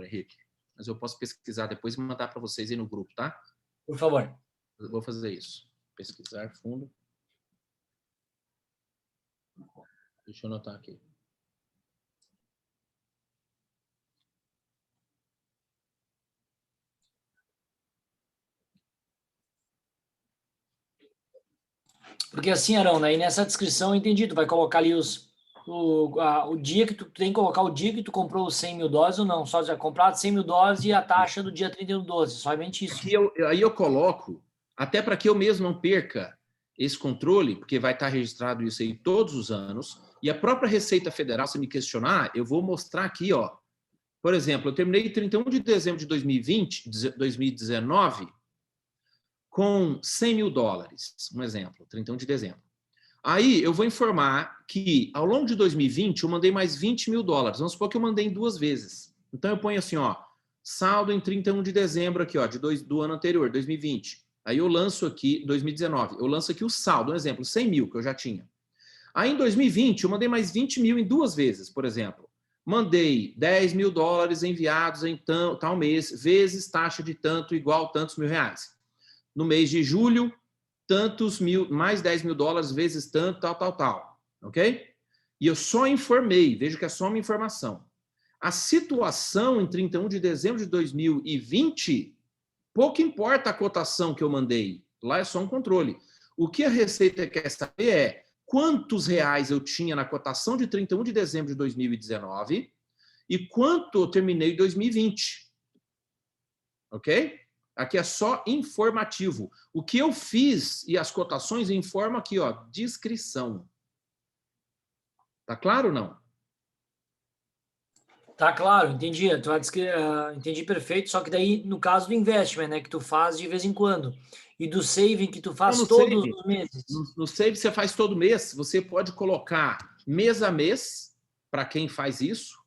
Henrique. Mas eu posso pesquisar depois e mandar para vocês aí no grupo, tá? Por favor. Eu vou fazer isso. Pesquisar fundo. Deixa eu anotar aqui. Porque assim, Arão, aí nessa descrição eu entendi, tu vai colocar ali o dia que tu tem que colocar o dia que tu comprou os $100 mil ou não, só já comprado $100 mil e a taxa do dia 31/12, somente isso. Aí eu coloco, até para que eu mesmo não perca esse controle, porque vai estar registrado isso aí todos os anos, e a própria Receita Federal, se me questionar, eu vou mostrar aqui, ó. Por exemplo, eu terminei 31 de dezembro de 2019 com $100 mil, um exemplo, 31 de dezembro. Aí eu vou informar que ao longo de 2020 eu mandei mais $20 mil. Vamos supor que eu mandei em 2 vezes. Então eu ponho assim, ó, saldo em 31 de dezembro aqui, ó, do ano anterior, 2020. Aí eu lanço aqui, 2019, eu lanço aqui o saldo, um exemplo, 100 mil que eu já tinha. Aí em 2020 eu mandei mais 20 mil em 2 vezes, por exemplo. mandei 10 mil dólares enviados em tal mês, vezes taxa de tanto igual tantos mil reais. No mês de julho, tantos mil, mais 10 mil dólares vezes tanto, tal. Ok? E eu só informei, veja que é só uma informação. A situação em 31 de dezembro de 2020, pouco importa a cotação que eu mandei. Lá é só um controle. O que a Receita quer saber é quantos reais eu tinha na cotação de 31 de dezembro de 2019 e quanto eu terminei em 2020. Ok? Aqui é só informativo. O que eu fiz e as cotações informam aqui, ó, descrição. Tá claro ou não? Tá claro, entendi. Entendi perfeito. Só que daí, no caso do investment, né, que tu faz de vez em quando, e do saving que tu faz Então, todos os meses. No Save você faz todo mês, você pode colocar mês a mês, para quem faz isso,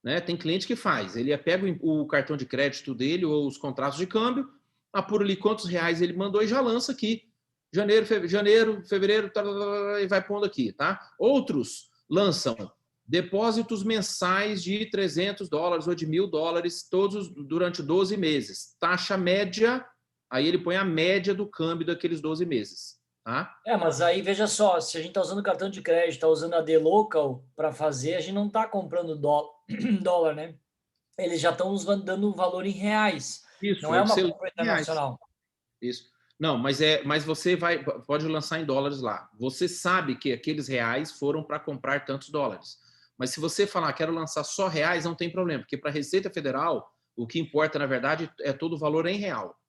né? Tem cliente que faz, ele pega o cartão de crédito dele ou os contratos de câmbio, apura ali quantos reais ele mandou e já lança aqui. Janeiro, fevereiro, e vai pondo aqui, tá? Outros lançam depósitos mensais de 300 dólares ou de 1.000 dólares, todos durante 12 meses. Taxa média, aí ele põe a média do câmbio daqueles 12 meses. Tá? Mas aí veja só, se a gente está usando cartão de crédito, está usando a D-Local para fazer, a gente não está comprando dólar, né? Eles já estão nos dando valor em reais. Isso, não é uma você compra internacional. Isso. Não, mas você pode lançar em dólares lá. Você sabe que aqueles reais foram para comprar tantos dólares. Mas se você falar, quero lançar só reais, não tem problema, porque para a Receita Federal, o que importa, na verdade, é todo o valor em real.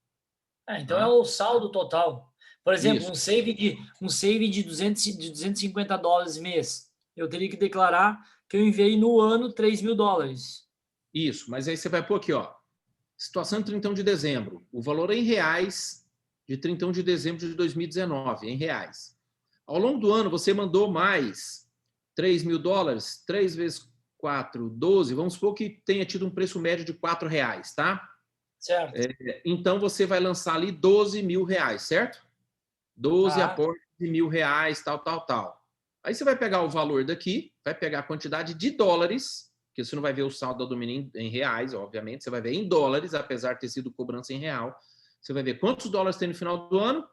Então é o saldo total. Por exemplo, Isso. um save de 250 dólares mês. Eu teria que declarar que eu enviei no ano 3 mil dólares. Isso, mas aí você vai pôr aqui, ó. Situação de 31 de dezembro. O valor em reais de 31 de dezembro de 2019, em reais. Ao longo do ano, você mandou mais 3 mil dólares, 3 vezes 4, 12. Vamos supor que tenha tido um preço médio de 4 reais, tá? Certo. Então, você vai lançar ali 12 mil reais, certo? 12 aportes de R$1.000, tal. Aí você vai pegar o valor daqui, vai pegar a quantidade de dólares, que você não vai ver o saldo da domínio em reais, obviamente, você vai ver em dólares, apesar de ter sido cobrança em real. Você vai ver quantos dólares tem no final do ano,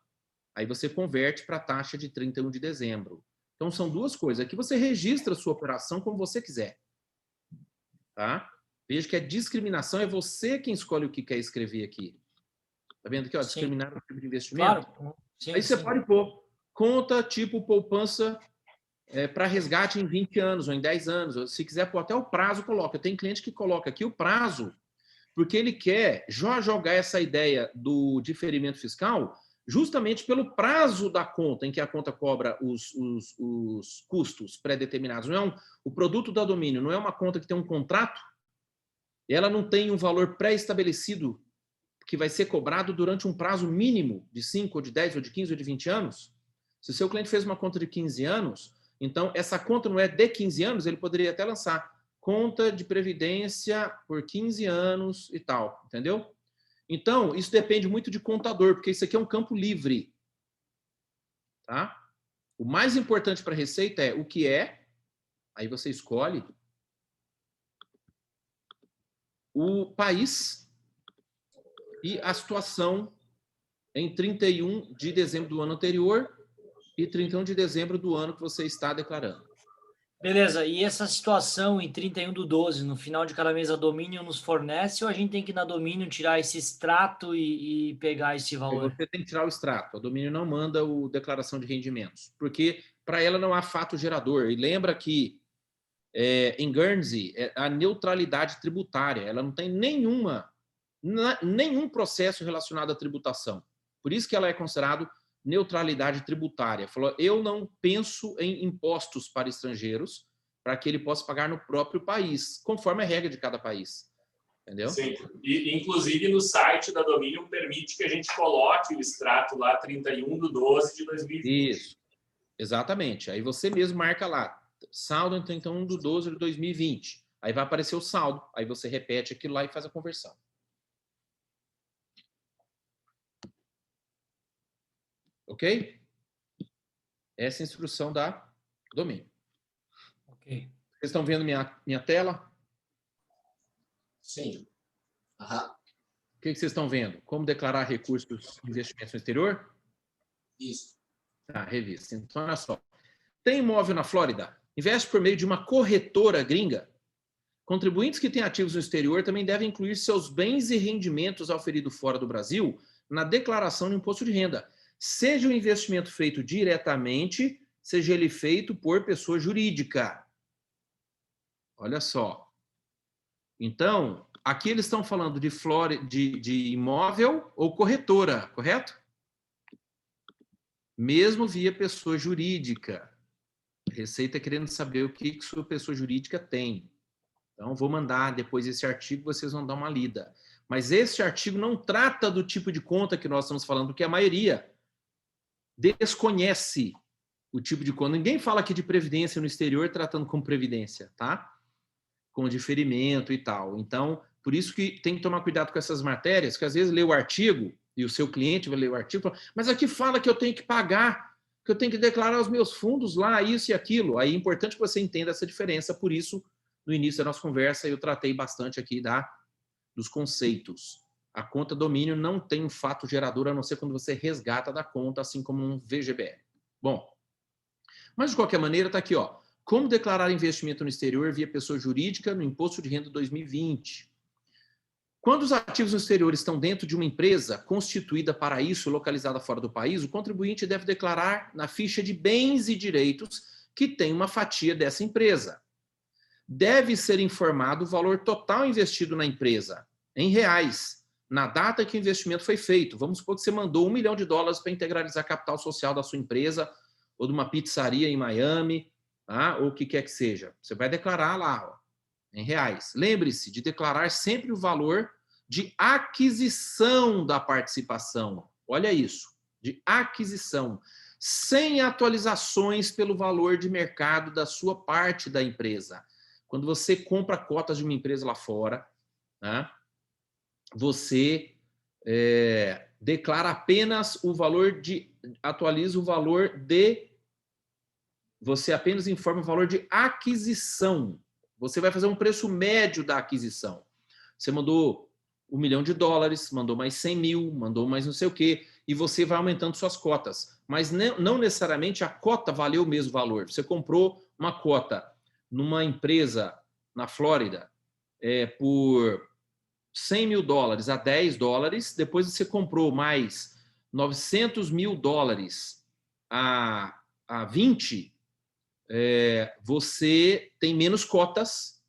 aí você converte para a taxa de 31 de dezembro. Então, são duas coisas. Aqui você registra a sua operação como você quiser. Tá? Veja que a discriminação é você quem escolhe o que quer escrever aqui. Tá vendo aqui, ó? Discriminar o tipo de investimento? Claro. Sim, aí você pode pôr conta tipo poupança para resgate em 20 anos ou em 10 anos. Se quiser pôr até o prazo, coloca. Tem cliente que coloca aqui o prazo, porque ele quer já jogar essa ideia do diferimento fiscal justamente pelo prazo da conta, em que a conta cobra os custos pré-determinados. O produto da domínio não é uma conta que tem um contrato, ela não tem um valor pré-estabelecido que vai ser cobrado durante um prazo mínimo de 5, ou de 10, ou de 15, ou de 20 anos. Se o seu cliente fez uma conta de 15 anos, então essa conta não é de 15 anos, ele poderia até lançar conta de previdência por 15 anos e tal, entendeu? Então, isso depende muito de contador, porque isso aqui é um campo livre. Tá? O mais importante para a Receita é o que é, aí você escolhe o país e a situação em 31 de dezembro do ano anterior e 31 de dezembro do ano que você está declarando. Beleza, e essa situação em 31/12, no final de cada mês, a Dominion nos fornece ou a gente tem que ir na Dominion tirar esse extrato e pegar esse valor? Você tem que tirar o extrato. A Dominion não manda a declaração de rendimentos, porque para ela não há fato gerador. E lembra que em Guernsey, a neutralidade tributária, ela não tem nenhum processo relacionado à tributação. Por isso que ela é considerada neutralidade tributária. Falou, eu não penso em impostos para estrangeiros para que ele possa pagar no próprio país, conforme a regra de cada país. Entendeu? Sim. E, inclusive, no site da Dominion permite que a gente coloque o extrato lá 31/12 de 2020. Isso, exatamente. Aí você mesmo marca lá, saldo em 31/12 de 2020. Aí vai aparecer o saldo, aí você repete aquilo lá e faz a conversão. Ok? Essa é a instrução da domínio. Ok. Vocês estão vendo minha tela? Sim. Aham. O que vocês estão vendo? Como declarar recursos de investimentos no exterior? Isso. Tá, revista. Então, olha só. Tem imóvel na Flórida? Investe por meio de uma corretora gringa? Contribuintes que têm ativos no exterior também devem incluir seus bens e rendimentos auferidos fora do Brasil na declaração do imposto de renda. Seja o investimento feito diretamente, seja ele feito por pessoa jurídica. Olha só. Então, aqui eles estão falando de imóvel ou corretora, correto? Mesmo via pessoa jurídica. A Receita querendo saber o que sua pessoa jurídica tem. Então, vou mandar depois esse artigo, vocês vão dar uma lida. Mas esse artigo não trata do tipo de conta que nós estamos falando, porque a maioria desconhece o tipo de conta. Ninguém fala aqui de previdência no exterior tratando como previdência, tá? Com diferimento e tal. Então, por isso que tem que tomar cuidado com essas matérias, que às vezes lê o artigo e o seu cliente vai ler o artigo e fala, mas aqui fala que eu tenho que pagar, que eu tenho que declarar os meus fundos lá, isso e aquilo. Aí é importante que você entenda essa diferença, por isso, no início da nossa conversa, eu tratei bastante aqui dos conceitos. A conta domínio não tem um fato gerador, a não ser quando você resgata da conta, assim como um VGBL. Bom, mas de qualquer maneira, está aqui, ó. Como declarar investimento no exterior via pessoa jurídica no Imposto de Renda 2020. Quando os ativos no exterior estão dentro de uma empresa constituída para isso, localizada fora do país, o contribuinte deve declarar na ficha de bens e direitos que tem uma fatia dessa empresa. Deve ser informado o valor total investido na empresa, em reais, na data que o investimento foi feito. Vamos supor que você mandou $1 milhão para integralizar a capital social da sua empresa, ou de uma pizzaria em Miami, tá? Ou o que quer que seja. Você vai declarar lá, ó, em reais. Lembre-se de declarar sempre o valor de aquisição da participação. Olha isso, de aquisição, sem atualizações pelo valor de mercado da sua parte da empresa. Quando você compra cotas de uma empresa lá fora, né, você declara apenas o valor atualiza o valor você apenas informa o valor de aquisição. Você vai fazer um preço médio da aquisição. Você mandou $1 milhão, mandou mais 100 mil, mandou mais não sei o quê, e você vai aumentando suas cotas. Mas não necessariamente a cota valeu o mesmo valor. Você comprou uma cota numa empresa na Flórida por $100 mil a $10, depois você comprou mais $900 mil a 20, você tem menos cotas,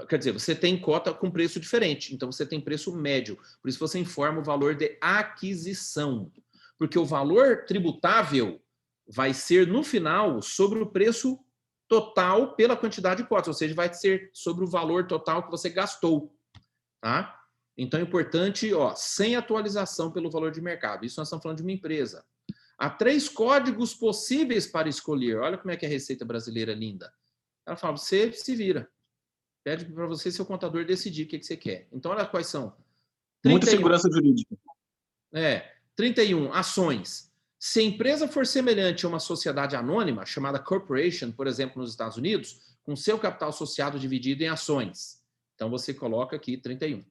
quer dizer, você tem cota com preço diferente, então você tem preço médio, por isso você informa o valor de aquisição, porque o valor tributável vai ser, no final, sobre o preço total pela quantidade de cotas, ou seja, vai ser sobre o valor total que você gastou, tá? Então é importante, ó, sem atualização pelo valor de mercado. Isso nós estamos falando de uma empresa. Há 3 códigos possíveis para escolher. Olha como é que é a Receita Brasileira linda. Ela fala, você se vira. Pede para você, seu contador, decidir o que você quer. Então, olha quais são. 31. Muita segurança jurídica. 31, ações. Se a empresa for semelhante a uma sociedade anônima, chamada corporation, por exemplo, nos Estados Unidos, com seu capital associado dividido em ações. Então, você coloca aqui 31.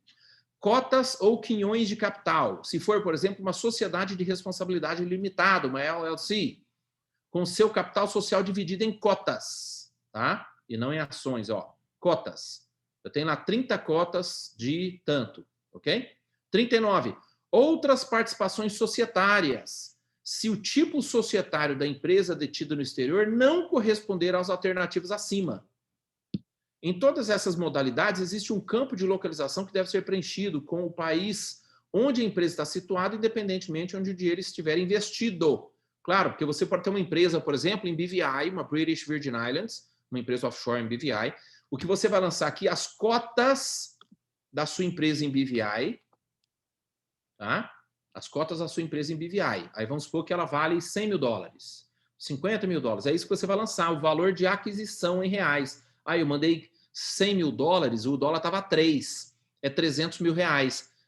Cotas ou quinhões de capital. Se for, por exemplo, uma sociedade de responsabilidade limitada, uma LLC, com seu capital social dividido em cotas, tá? E não em ações, ó. Cotas. Eu tenho lá 30 cotas de tanto, ok? 39. Outras participações societárias. Se o tipo societário da empresa detida no exterior não corresponder às alternativas acima. Em todas essas modalidades, existe um campo de localização que deve ser preenchido com o país onde a empresa está situada, independentemente de onde o dinheiro estiver investido. Claro, porque você pode ter uma empresa, por exemplo, em BVI, uma British Virgin Islands, uma empresa offshore em BVI. O que você vai lançar aqui, as cotas da sua empresa em BVI, tá? As cotas da sua empresa em BVI. Aí vamos supor que ela vale $100 mil, $50 mil. É isso que você vai lançar, o valor de aquisição em reais. Aí eu mandei $100 mil, o dólar estava 3, é $300 mil.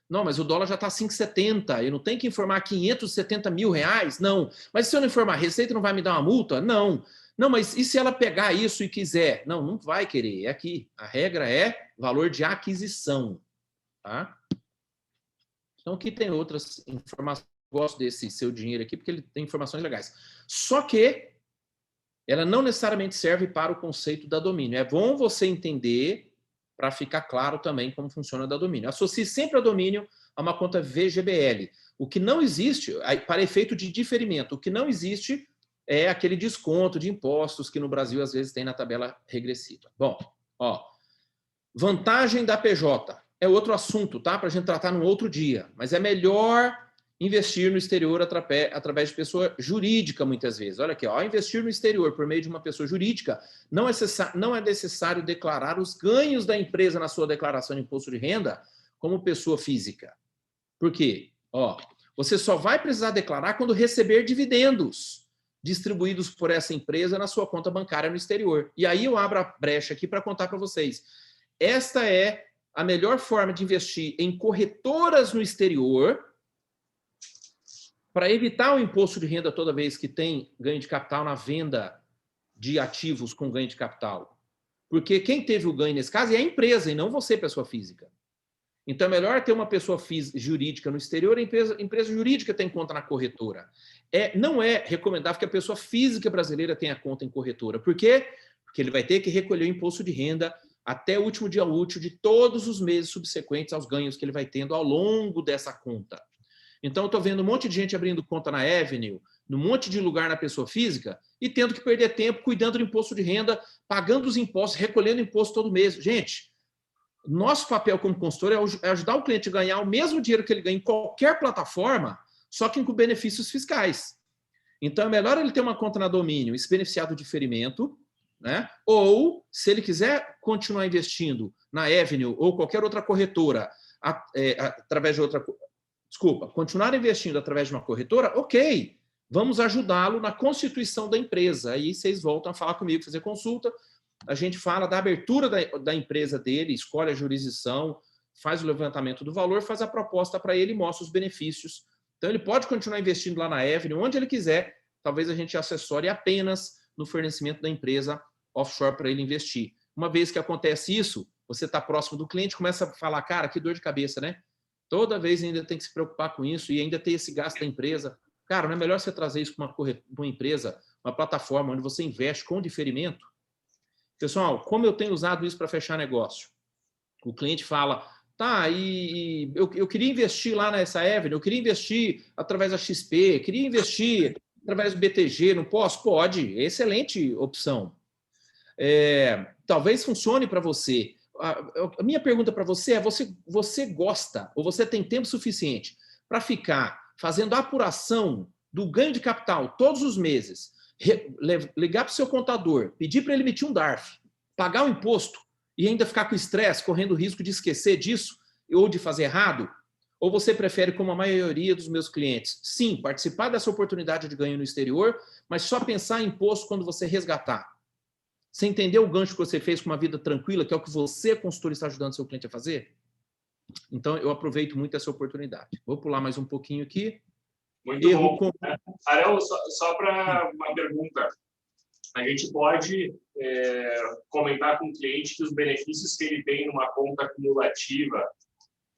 Não, mas o dólar já está 5,70, eu não tenho que informar 570 mil reais? Não. Mas se eu não informar, a Receita não vai me dar uma multa? Não. Não, mas e se ela pegar isso e quiser? Não, não vai querer, é aqui. A regra é valor de aquisição, tá? Então, aqui tem outras informações. Gosto desse seu dinheiro aqui, porque ele tem informações legais. Só que ela não necessariamente serve para o conceito da domínio. É bom você entender, para ficar claro também como funciona a da domínio. Associe sempre a domínio a uma conta VGBL. O que não existe, para efeito de diferimento, o que não existe é aquele desconto de impostos que no Brasil às vezes tem na tabela regressiva. Bom, ó, vantagem da PJ é outro assunto, tá? Para a gente tratar num outro dia. Mas é melhor investir no exterior através de pessoa jurídica, muitas vezes. Olha aqui, ó, investir no exterior por meio de uma pessoa jurídica não é necessário declarar os ganhos da empresa na sua declaração de imposto de renda como pessoa física. Por quê? Ó, você só vai precisar declarar quando receber dividendos distribuídos por essa empresa na sua conta bancária no exterior. E aí eu abro a brecha aqui para contar para vocês. Esta é a melhor forma de investir em corretoras no exterior para evitar o imposto de renda toda vez que tem ganho de capital na venda de ativos com ganho de capital. Porque quem teve o ganho nesse caso é a empresa e não você, pessoa física. Então é melhor ter uma pessoa jurídica no exterior, a empresa jurídica tem conta na corretora. Não é recomendável que a pessoa física brasileira tenha conta em corretora. Por quê? Porque ele vai ter que recolher o imposto de renda até o último dia útil de todos os meses subsequentes aos ganhos que ele vai tendo ao longo dessa conta. Então, eu estou vendo um monte de gente abrindo conta na Avenue, num monte de lugar na pessoa física, e tendo que perder tempo cuidando do imposto de renda, pagando os impostos, recolhendo imposto todo mês. Gente, nosso papel como consultor é ajudar o cliente a ganhar o mesmo dinheiro que ele ganha em qualquer plataforma, só que com benefícios fiscais. Então, é melhor ele ter uma conta na domínio e se beneficiar do diferimento, né? Ou, se ele quiser continuar investindo na Avenue ou qualquer outra corretora, através de outra... Desculpa, continuar investindo através de uma corretora, ok, vamos ajudá-lo na constituição da empresa. Aí vocês voltam a falar comigo, fazer consulta, a gente fala da abertura da empresa dele, escolhe a jurisdição, faz o levantamento do valor, faz a proposta para ele e mostra os benefícios. Então, ele pode continuar investindo lá na Avenue, onde ele quiser, talvez a gente assessore apenas no fornecimento da empresa offshore para ele investir. Uma vez que acontece isso, você está próximo do cliente, começa a falar, cara, que dor de cabeça, né? Toda vez ainda tem que se preocupar com isso e ainda ter esse gasto da empresa. Cara, não é melhor você trazer isso para uma empresa, uma plataforma onde você investe com diferimento? Pessoal, como eu tenho usado isso para fechar negócio? O cliente fala, tá, e eu queria investir lá nessa Avenue, eu queria investir através da XP, queria investir através do BTG, não posso? Pode, excelente opção. Talvez funcione para você. A minha pergunta para você é, você gosta ou você tem tempo suficiente para ficar fazendo a apuração do ganho de capital todos os meses, ligar para o seu contador, pedir para ele emitir um DARF, pagar o imposto e ainda ficar com estresse, correndo o risco de esquecer disso ou de fazer errado? Ou você prefere, como a maioria dos meus clientes, sim, participar dessa oportunidade de ganho no exterior, mas só pensar em imposto quando você resgatar? Você entendeu o gancho que você fez com uma vida tranquila, que é o que você, consultor, está ajudando seu cliente a fazer? Então, eu aproveito muito essa oportunidade. Vou pular mais um pouquinho aqui. Muito bom. Ariel, só para uma pergunta. A gente pode comentar com o cliente que os benefícios que ele tem numa conta acumulativa,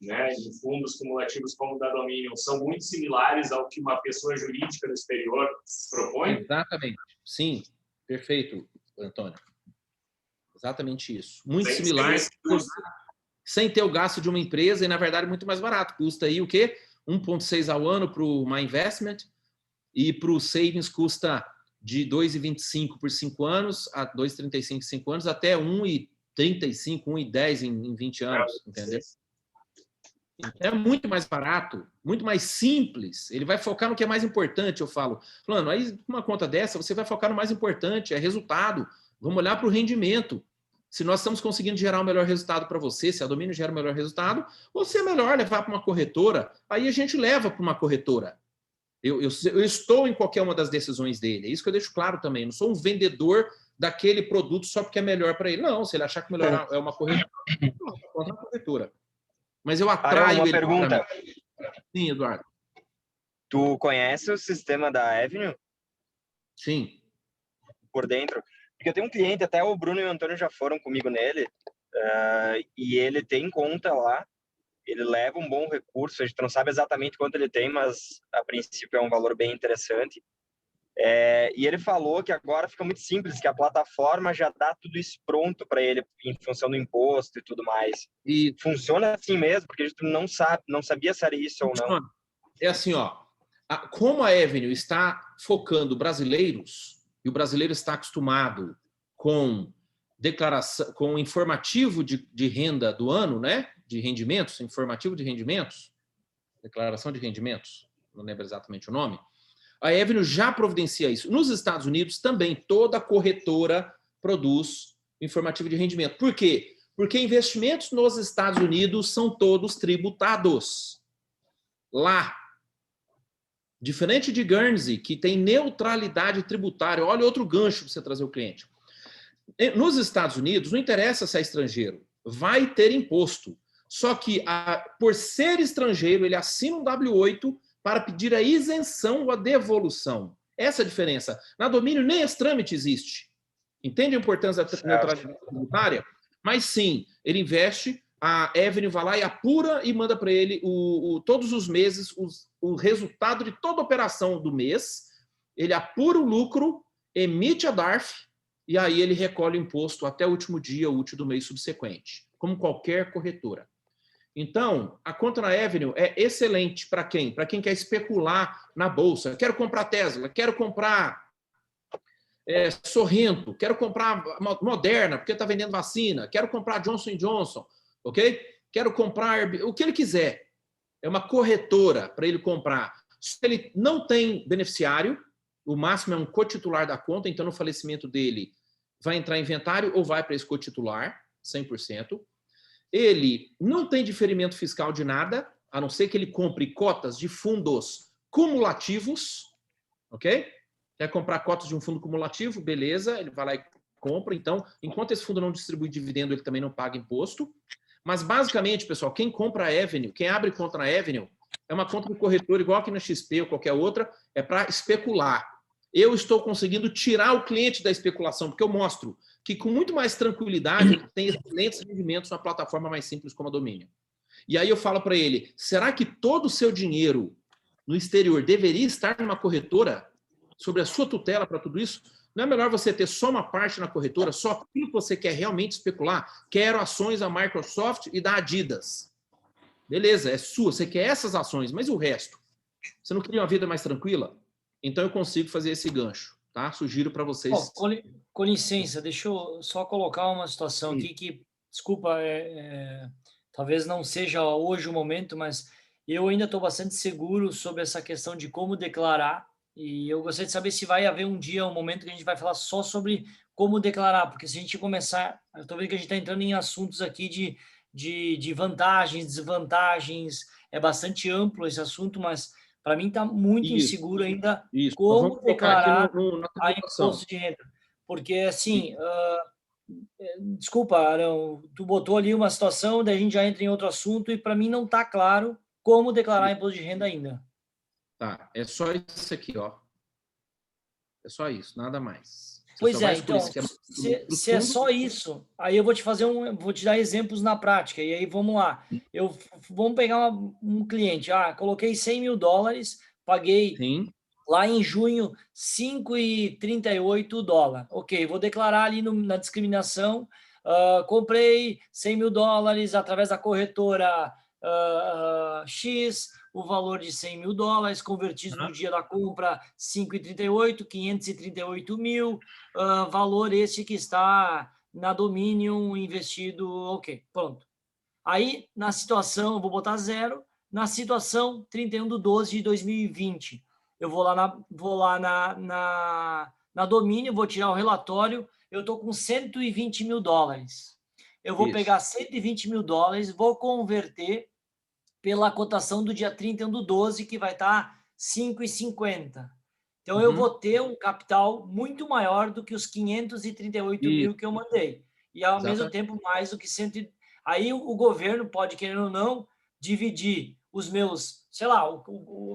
né, em fundos cumulativos como o da Dominion, são muito similares ao que uma pessoa jurídica no exterior propõe? Exatamente. Sim, perfeito, Antônio. Exatamente isso. Muito similar, sem ter o gasto de uma empresa e, na verdade, muito mais barato. Custa aí o quê? 1,6 ao ano para o My Investment e para o Savings custa de 2,25 por 5 anos a 2,35 em 5 anos até 1,35, 1,10 em 20 anos, entendeu? É muito mais barato, muito mais simples. Ele vai focar no que é mais importante, eu falo. Falando, aí uma conta dessa, você vai focar no mais importante, é resultado. Vamos olhar para o rendimento. Se nós estamos conseguindo gerar o melhor resultado para você, se a Domínio gera o melhor resultado, ou se é melhor levar para uma corretora, aí a gente leva para uma corretora. Eu estou em qualquer uma das decisões dele. É isso que eu deixo claro também. Eu não sou um vendedor daquele produto só porque é melhor para ele. Não, se ele achar que o melhor é uma corretora, é uma corretora. Mas eu atraio uma ele. Pergunta. Sim, Eduardo. Tu conhece o sistema da Avenue? Sim. Por dentro? Porque eu tenho um cliente, até o Bruno e o Antônio já foram comigo nele, e ele tem conta lá, ele leva um bom recurso, a gente não sabe exatamente quanto ele tem, mas a princípio é um valor bem interessante. E ele falou que agora fica muito simples, que a plataforma já dá tudo isso pronto para ele em função do imposto e tudo mais. E Funciona assim mesmo, porque a gente não sabia se era isso ou não. é assim, ó, como a Avenue está focando brasileiros, e o brasileiro está acostumado com declaração, com informativo de renda do ano, né? De rendimentos, informativo de rendimentos, declaração de rendimentos, não lembro exatamente o nome. A Avenue já providencia isso. Nos Estados Unidos também toda corretora produz informativo de rendimento. Por quê? Porque investimentos nos Estados Unidos são todos tributados. Lá. Diferente de Guernsey, que tem neutralidade tributária. Olha outro gancho para você trazer o cliente. Nos Estados Unidos, não interessa se é estrangeiro. Vai ter imposto. Só que, por ser estrangeiro, ele assina um W-8 para pedir a isenção ou a devolução. Essa é a diferença. Na Domínio, nem esse trâmite existe. Entende a importância da neutralidade tributária? Mas sim, ele investe, a Avenue vai lá e apura e manda para ele todos os meses o resultado de toda a operação do mês. Ele apura o lucro, emite a DARF e aí ele recolhe o imposto até o último dia útil do mês subsequente, como qualquer corretora. Então, a conta na Avenue é excelente para quem? Para quem quer especular na bolsa. Quero comprar Tesla, quero comprar Sorrento, quero comprar Moderna, porque está vendendo vacina, quero comprar Johnson & Johnson, ok? Quero comprar o que ele quiser. É uma corretora para ele comprar. Se ele não tem beneficiário, o máximo é um cotitular da conta, então no falecimento dele vai entrar inventário ou vai para esse cotitular, 100%. Ele não tem diferimento fiscal de nada, a não ser que ele compre cotas de fundos cumulativos, ok? Quer comprar cotas de um fundo cumulativo? Beleza, ele vai lá e compra. Então, enquanto esse fundo não distribui dividendo, ele também não paga imposto. Mas, basicamente, pessoal, quem compra a Avenue, quem abre conta na Avenue, é uma conta do corretor, igual aqui na XP ou qualquer outra, é para especular. Eu estou conseguindo tirar o cliente da especulação, porque eu mostro que com muito mais tranquilidade ele tem excelentes rendimentos na plataforma mais simples como a Domínio. E aí eu falo para ele, será que todo o seu dinheiro no exterior deveria estar numa corretora sobre a sua tutela para tudo isso? Não é melhor você ter só uma parte na corretora, só aquilo que você quer realmente especular? Quero ações da Microsoft e da Adidas. Beleza, é sua, você quer essas ações, mas e o resto? Você não queria uma vida mais tranquila? Então eu consigo fazer esse gancho, tá? Sugiro para vocês. Com licença, deixa eu só colocar uma situação aqui que, desculpa, talvez não seja hoje o momento, mas eu ainda estou bastante seguro sobre essa questão de como declarar, e eu gostaria de saber se vai haver um dia, um momento que a gente vai falar só sobre como declarar, porque se a gente começar, eu estou vendo que a gente está entrando em assuntos aqui de vantagens, desvantagens, é bastante amplo esse assunto, mas para mim está muito inseguro ainda como declarar a imposto de renda. Porque, assim, desculpa, Arão, tu botou ali uma situação, daí a gente já entra em outro assunto e para mim não está claro como declarar imposto de renda ainda. Tá, é só isso aqui, ó. É só isso, nada mais. Pois é, então, se é só isso, aí eu vou te vou te dar exemplos na prática, e aí vamos lá. Vamos pegar um cliente, coloquei $100 mil, paguei lá em junho, $5,38. Ok, vou declarar ali na discriminação, comprei $100 mil através da corretora X, o valor de $100 mil, convertido no dia da compra, 5,38, 538 mil, valor esse que está na Dominion investido, ok, pronto. Aí, na situação, eu vou botar 0, na situação 31/12/2020, eu vou lá na Dominion, vou tirar o relatório, eu estou com $120 mil. Eu vou pegar $120 mil, vou converter pela cotação do dia 31/12, que vai estar 5,50. Então, eu vou ter um capital muito maior do que os 538 mil que eu mandei. E, ao mesmo tempo, mais do que 100. Aí, o governo pode, querendo ou não, dividir os meus, sei lá,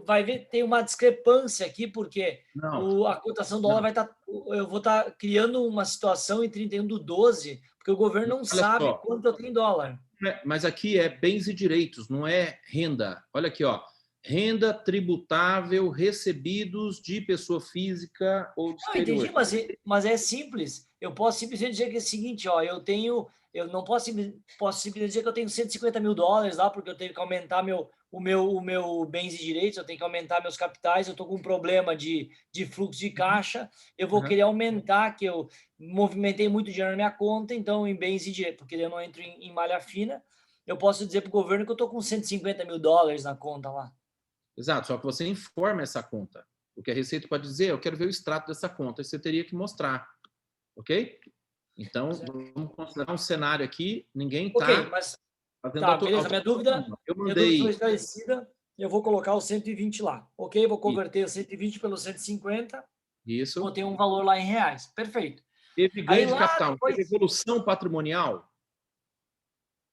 vai ver, tem uma discrepância aqui, porque a cotação do dólar vai estar. Eu vou estar criando uma situação em 31/12 Porque o governo não Olha sabe só. quanto eu tenho em dólar. Mas aqui é bens e direitos, não é renda. Olha aqui, ó. Renda tributável recebidos de pessoa física ou do Não, entendi, exterior. mas é simples. Eu posso simplesmente dizer que é o seguinte, ó, eu não posso, posso simplesmente dizer que eu tenho 150 mil dólares lá, porque eu tenho que aumentar o meu bens e direitos, eu tenho que aumentar meus capitais, eu estou com um problema de fluxo de caixa, eu vou querer aumentar, que eu movimentei muito dinheiro na minha conta, então em bens e direitos, porque eu não entro em malha fina, eu posso dizer para o governo que eu estou com 150 mil dólares na conta lá. Exato, só que você informa essa conta. O que a Receita pode dizer, eu quero ver o extrato dessa conta, e você teria que mostrar, ok? Então, vamos considerar um cenário aqui, ninguém está Ok, mas fazendo tá, beleza, minha dúvida foi esclarecida, eu vou colocar o 120 lá, ok? Vou converter o 120 pelo 150, Isso. vou ter um valor lá em reais, perfeito. Teve ganho de lá capital, depois- teve evolução patrimonial?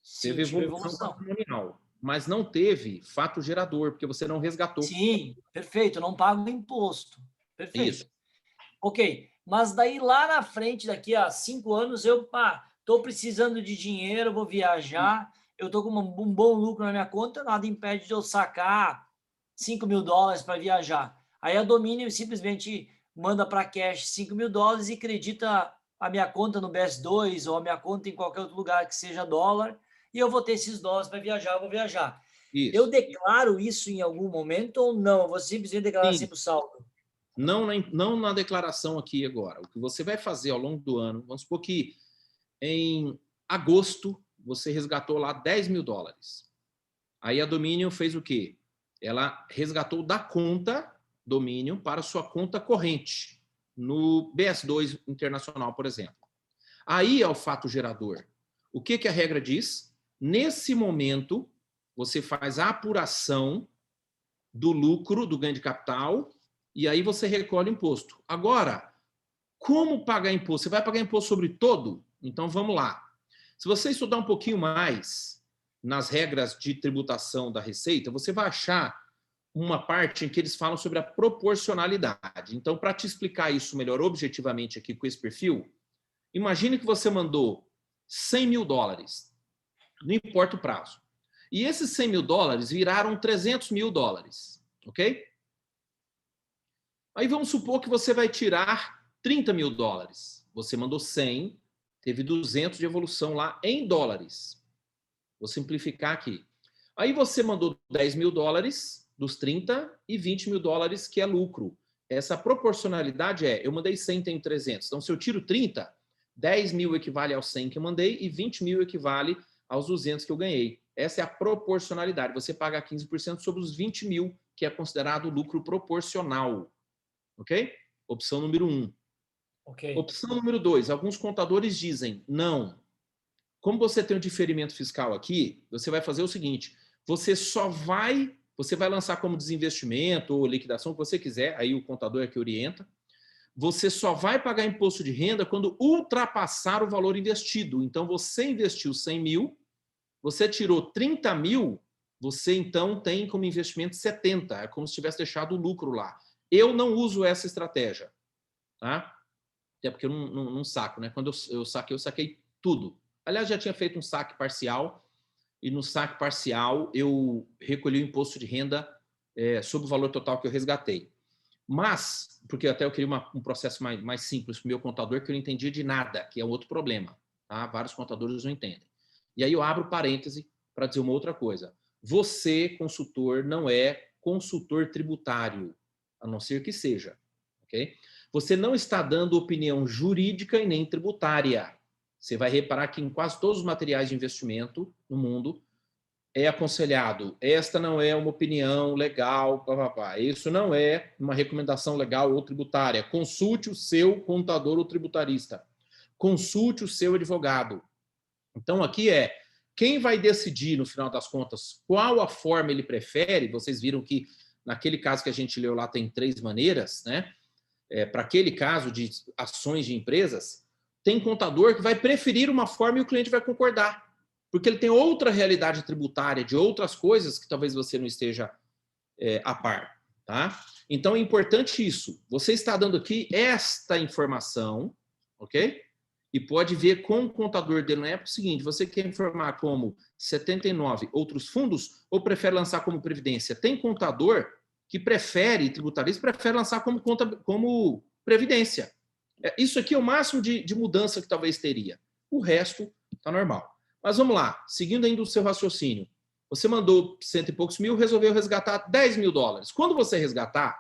Sim, Teve tive evolução patrimonial, mas não teve fato gerador, porque você não resgatou. Sim, perfeito, não pago imposto. Perfeito. Isso. Ok, mas daí lá na frente, daqui a 5 anos, eu estou precisando de dinheiro, vou viajar, eu estou com um bom lucro na minha conta, nada impede de eu sacar 5 mil dólares para viajar. Aí a Domínio simplesmente manda para cash 5 mil dólares e acredita a minha conta no BS2 ou a minha conta em qualquer outro lugar que seja dólar, e eu vou ter esses dólares para viajar, eu vou viajar. Isso. Eu declaro isso em algum momento ou não? Eu vou simplesmente declarar sempre o saldo? Não na declaração aqui agora. O que você vai fazer ao longo do ano, vamos supor que em agosto você resgatou lá 10 mil dólares. Aí a Dominion fez o quê? Ela resgatou da conta Dominion para sua conta corrente, no BS2 Internacional, por exemplo. Aí é o fato gerador. O que a regra diz? Nesse momento, você faz a apuração do lucro, do ganho de capital, e aí você recolhe imposto. Agora, como pagar imposto? Você vai pagar imposto sobre todo? Então, vamos lá. Se você estudar um pouquinho mais nas regras de tributação da Receita, você vai achar uma parte em que eles falam sobre a proporcionalidade. Então, para te explicar isso melhor objetivamente aqui com esse perfil, imagine que você mandou 100 mil dólares, não importa o prazo. E esses 100 mil dólares viraram 300 mil dólares, ok? Aí vamos supor que você vai tirar 30 mil dólares. Você mandou 100, teve 200 de evolução lá em dólares. Vou simplificar aqui. Aí você mandou 10 mil dólares dos 30 e 20 mil dólares que é lucro. Essa proporcionalidade eu mandei 100, tenho 300. Então, se eu tiro 30, 10 mil equivale aos 100 que eu mandei e 20 mil equivale aos 200 que eu ganhei. Essa é a proporcionalidade. Você paga 15% sobre os 20 mil, que é considerado lucro proporcional. Ok? Opção número 1. Okay. Opção número 2. Alguns contadores dizem, não. Como você tem um diferimento fiscal aqui, você vai fazer o seguinte, você vai lançar como desinvestimento ou liquidação, o que você quiser, aí o contador é que orienta. Você só vai pagar imposto de renda quando ultrapassar o valor investido. Então, você investiu 100 mil, você tirou 30 mil, você então tem como investimento 70. É como se tivesse deixado o lucro lá. Eu não uso essa estratégia, tá? Até porque eu não saco, né? Quando eu saquei tudo. Aliás, já tinha feito um saque parcial, e no saque parcial eu recolhi o imposto de renda sobre o valor total que eu resgatei. Mas, porque até eu queria um processo mais simples para o meu contador, que eu não entendia de nada, que é outro problema. Tá? Vários contadores não entendem. E aí eu abro parêntese para dizer uma outra coisa. Você, consultor, não é consultor tributário, a não ser que seja. Okay? Você não está dando opinião jurídica e nem tributária. Você vai reparar que em quase todos os materiais de investimento no mundo é aconselhado, esta não é uma opinião legal, isso não é uma recomendação legal ou tributária. Consulte o seu contador ou tributarista. Consulte o seu advogado. Então, aqui quem vai decidir, no final das contas, qual a forma ele prefere. Vocês viram que, naquele caso que a gente leu lá, tem 3 maneiras, né? Para aquele caso de ações de empresas, tem contador que vai preferir uma forma e o cliente vai concordar, porque ele tem outra realidade tributária de outras coisas que talvez você não esteja a par. Tá? Então, é importante isso. Você está dando aqui esta informação, ok? e pode ver com o contador dele na época o seguinte: você quer informar como 79 outros fundos ou prefere lançar como previdência? Tem contador que prefere, tributarista, prefere lançar como previdência. Isso aqui é o máximo de mudança que talvez teria. O resto está normal. Mas vamos lá, seguindo ainda o seu raciocínio. Você mandou 100 e poucos mil, resolveu resgatar 10 mil dólares. Quando você resgatar,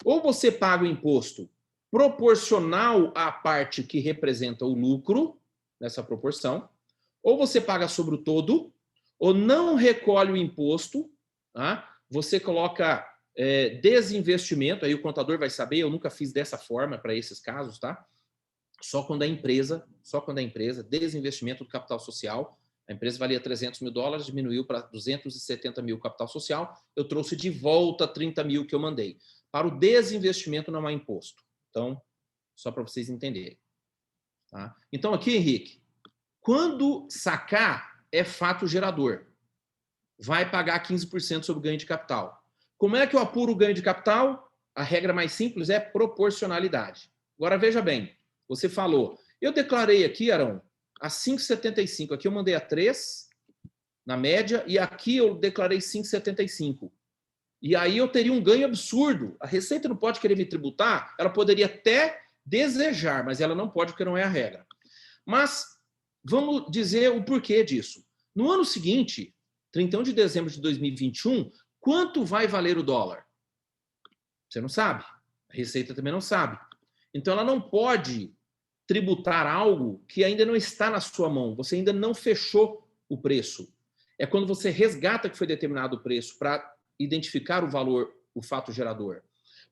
ou você paga o imposto proporcional à parte que representa o lucro, nessa proporção, ou você paga sobre o todo, ou não recolhe o imposto, tá? Você coloca desinvestimento, aí o contador vai saber, eu nunca fiz dessa forma para esses casos, tá? Só quando a empresa, desinvestimento do capital social, a empresa valia 300 mil dólares, diminuiu para 270 mil capital social, eu trouxe de volta 30 mil que eu mandei. Para o desinvestimento não há imposto. Então, só para vocês entenderem. Tá? Então, aqui, Henrique, quando sacar, é fato gerador. Vai pagar 15% sobre o ganho de capital. Como é que eu apuro o ganho de capital? A regra mais simples é proporcionalidade. Agora, veja bem, você falou, eu declarei aqui, Arão, a 5,75. Aqui eu mandei a 3, na média, e aqui eu declarei 5,75. E aí eu teria um ganho absurdo. A Receita não pode querer me tributar, ela poderia até desejar, mas ela não pode porque não é a regra. Mas vamos dizer o porquê disso. No ano seguinte, 31 de dezembro de 2021, quanto vai valer o dólar? Você não sabe. A Receita também não sabe. Então ela não pode tributar algo que ainda não está na sua mão. Você ainda não fechou o preço. É quando você resgata que foi determinado o preço para identificar o valor, o fato gerador.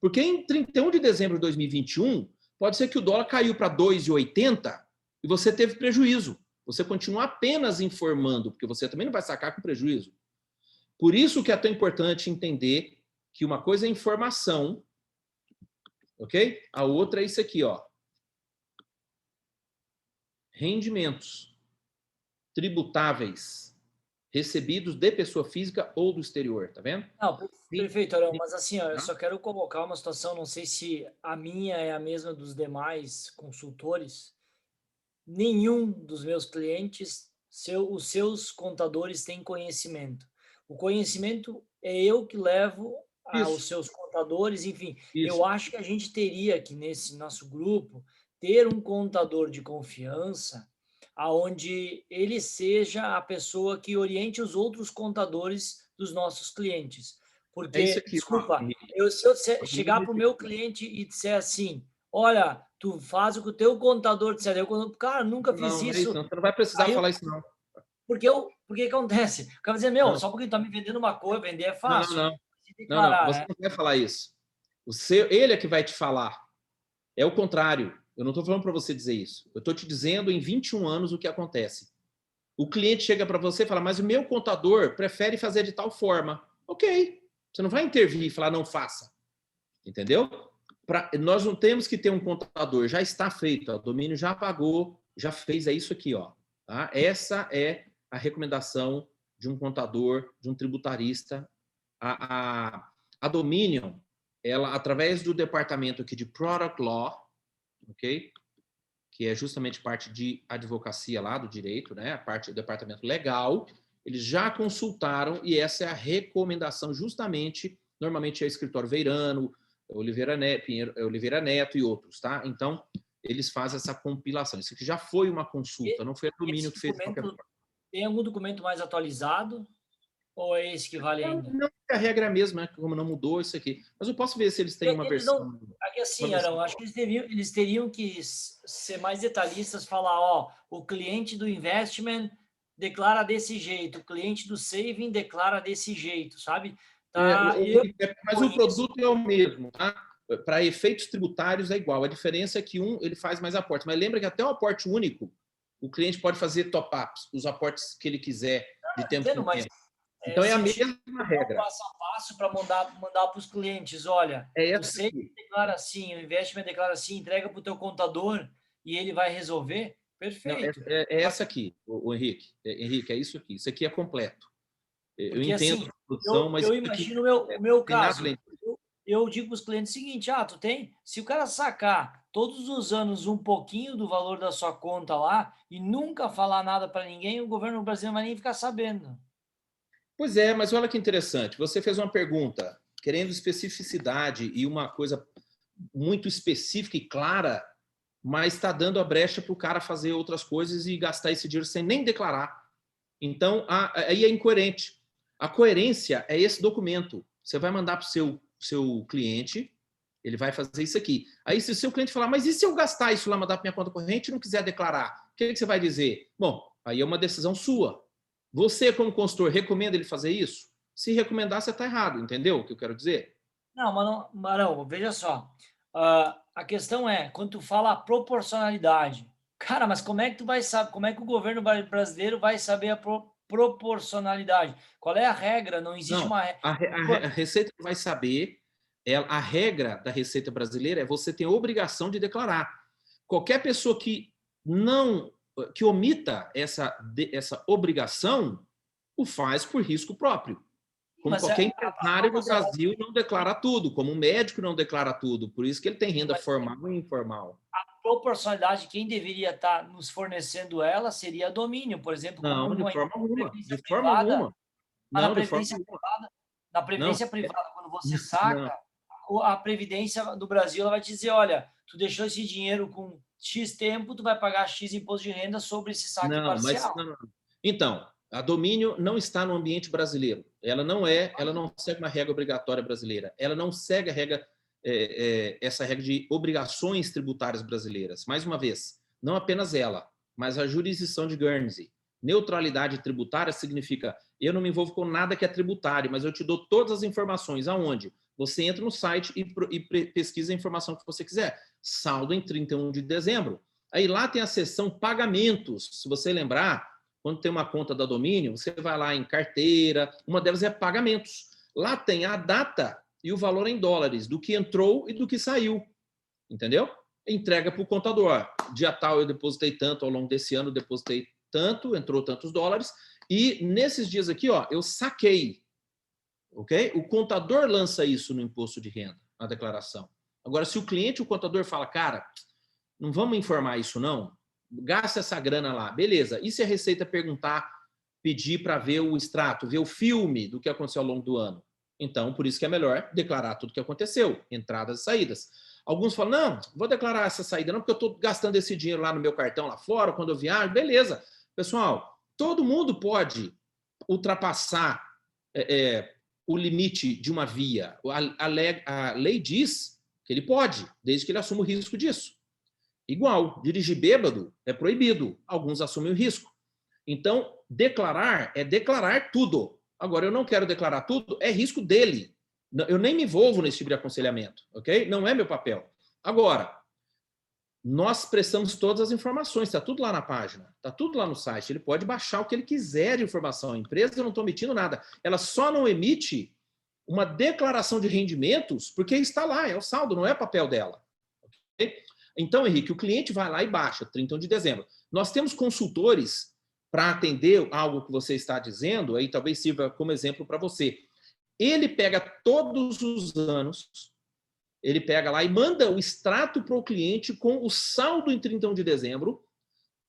Porque em 31 de dezembro de 2021, pode ser que o dólar caiu para 2,80 e você teve prejuízo. Você continua apenas informando, porque você também não vai sacar com prejuízo. Por isso que é tão importante entender que uma coisa é informação, ok? A outra é isso aqui, ó. Rendimentos tributáveis recebidos de pessoa física ou do exterior, tá vendo? Não, perfeito, Arão, mas assim, ó, eu só quero colocar uma situação, não sei se a minha é a mesma dos demais consultores. Nenhum dos meus clientes, os seus contadores têm conhecimento. O conhecimento é eu que levo aos seus contadores, enfim. Isso. Eu acho que a gente teria que, nesse nosso grupo, ter um contador de confiança aonde ele seja a pessoa que oriente os outros contadores dos nossos clientes. Porque, É isso aqui, desculpa, se eu chegar para o meu cliente e disser assim, olha, tu faz o que o teu contador disser, cara, nunca fiz não, isso. Não é isso não. Você não vai precisar falar isso, não. Porque acontece? O cara vai dizer, meu, só porque tu tá me vendendo uma coisa, vender é fácil. Não, você não vai falar isso. Ele é que vai te falar. É o contrário. Eu não estou falando para você dizer isso. Eu estou te dizendo em 21 anos o que acontece. O cliente chega para você e fala, mas o meu contador prefere fazer de tal forma. Ok. Você não vai intervir e falar, não faça. Entendeu? Nós não temos que ter um contador. Já está feito. O domínio já pagou, já fez. É isso aqui, ó. Tá? Essa é a recomendação de um contador, de um tributarista. A Dominion, ela, através do departamento aqui de Product Law, ok? Que é justamente parte de advocacia lá do direito, né? A parte do departamento legal, eles já consultaram e essa é a recomendação justamente, normalmente é o escritório Veirano, Oliveira Neto e outros, tá? Então, eles fazem essa compilação. Isso aqui já foi uma consulta, não foi a Domínio que fez qualquer coisa. Tem algum documento mais atualizado? Ou é esse que vale ainda? Não, a regra é a mesma, né? Como não mudou isso aqui. Mas eu posso ver se eles têm uma versão. Aqui assim, Arão, acho que eles teriam que ser mais detalhistas, falar, ó, o cliente do investment declara desse jeito, o cliente do saving declara desse jeito, sabe? Tá, mas o produto é o mesmo, tá? Para efeitos tributários é igual. A diferença é que ele faz mais aportes. Mas lembra que até o aporte único, o cliente pode fazer top-ups, os aportes que ele quiser de tempo em tempo. Então é a mesma regra. Passo a passo para mandar para os clientes, olha, você declara assim, o investment declara assim, entrega para o teu contador e ele vai resolver. Perfeito. Não, é essa aqui, o Henrique. Henrique, é isso aqui. Isso aqui é completo. Eu entendo assim, a produção, mas eu imagino o meu caso. Eu digo para os clientes o seguinte, tu tem, se o cara sacar, todos os anos um pouquinho do valor da sua conta lá e nunca falar nada para ninguém, o governo brasileiro não vai nem ficar sabendo. Pois é, mas olha que interessante. Você fez uma pergunta querendo especificidade e uma coisa muito específica e clara, mas está dando a brecha para o cara fazer outras coisas e gastar esse dinheiro sem nem declarar. Então, aí é incoerente. A coerência é esse documento. Você vai mandar para o seu cliente, ele vai fazer isso aqui. Aí, se o seu cliente falar, mas e se eu gastar isso lá, mandar para minha conta corrente e não quiser declarar? O que você vai dizer? Bom, aí é uma decisão sua. Você, como consultor, recomenda ele fazer isso? Se recomendar, você está errado, entendeu o que eu quero dizer? Não, Marão, veja só. A questão é, quando tu fala a proporcionalidade, cara, mas como é que tu vai saber, como é que o governo brasileiro vai saber a proporcionalidade? Qual é a regra? Não existe uma regra. A Receita vai saber, a regra da Receita brasileira é você ter a obrigação de declarar. Qualquer pessoa que omita essa obrigação, o faz por risco próprio. Como Mas qualquer empresário no Brasil não declara tudo, como um médico não declara tudo, por isso que ele tem renda formal e informal. A proporcionalidade, quem deveria estar nos fornecendo ela seria domínio, por exemplo. Não, de forma alguma. De forma alguma. Na previdência privada, quando você saca, a Previdência do Brasil ela vai te dizer, olha, tu deixou esse dinheiro com X tempo, tu vai pagar X imposto de renda sobre esse saque parcial. Então, a domínio não está no ambiente brasileiro. Ela não segue uma regra obrigatória brasileira. Ela não segue a regra, essa regra de obrigações tributárias brasileiras. Mais uma vez, não apenas ela, mas a jurisdição de Guernsey. Neutralidade tributária significa eu não me envolvo com nada que é tributário, mas eu te dou todas as informações. Aonde? Você entra no site e pesquisa a informação que você quiser. Saldo em 31 de dezembro. Aí lá tem a seção pagamentos. Se você lembrar, quando tem uma conta da domínio, você vai lá em carteira, uma delas é pagamentos. Lá tem a data e o valor em dólares, do que entrou e do que saiu. Entendeu? Entrega para o contador. Dia tal eu depositei tanto, ao longo desse ano eu depositei tanto, entrou tantos dólares, e nesses dias aqui, ó, eu saquei. Ok? O contador lança isso no imposto de renda, na declaração. Agora, se o cliente, o contador fala, cara, não vamos informar isso não, gasta essa grana lá, beleza. E se a Receita pedir para ver o extrato, ver o filme do que aconteceu ao longo do ano? Então, por isso que é melhor declarar tudo o que aconteceu, entradas e saídas. Alguns falam, não, vou declarar essa saída não, porque eu estou gastando esse dinheiro lá no meu cartão lá fora, quando eu viajo, beleza. Pessoal, todo mundo pode ultrapassar o limite de uma via. A lei diz que ele pode, desde que ele assuma o risco disso. Igual, dirigir bêbado é proibido. Alguns assumem o risco. Então, declarar é declarar tudo. Agora, eu não quero declarar tudo, é risco dele. Eu nem me envolvo nesse tipo de aconselhamento, ok? Não é meu papel. Agora, nós prestamos todas as informações, está tudo lá na página, está tudo lá no site. Ele pode baixar o que ele quiser de informação. A empresa, eu não estou emitindo nada. Ela só não emite uma declaração de rendimentos porque está lá, é o saldo, não é papel dela. Okay? Então, Henrique, o cliente vai lá e baixa, 31 de dezembro. Nós temos consultores para atender algo que você está dizendo, aí talvez sirva como exemplo para você. Ele pega todos os anos, ele pega lá e manda o extrato para o cliente com o saldo em 31 de dezembro,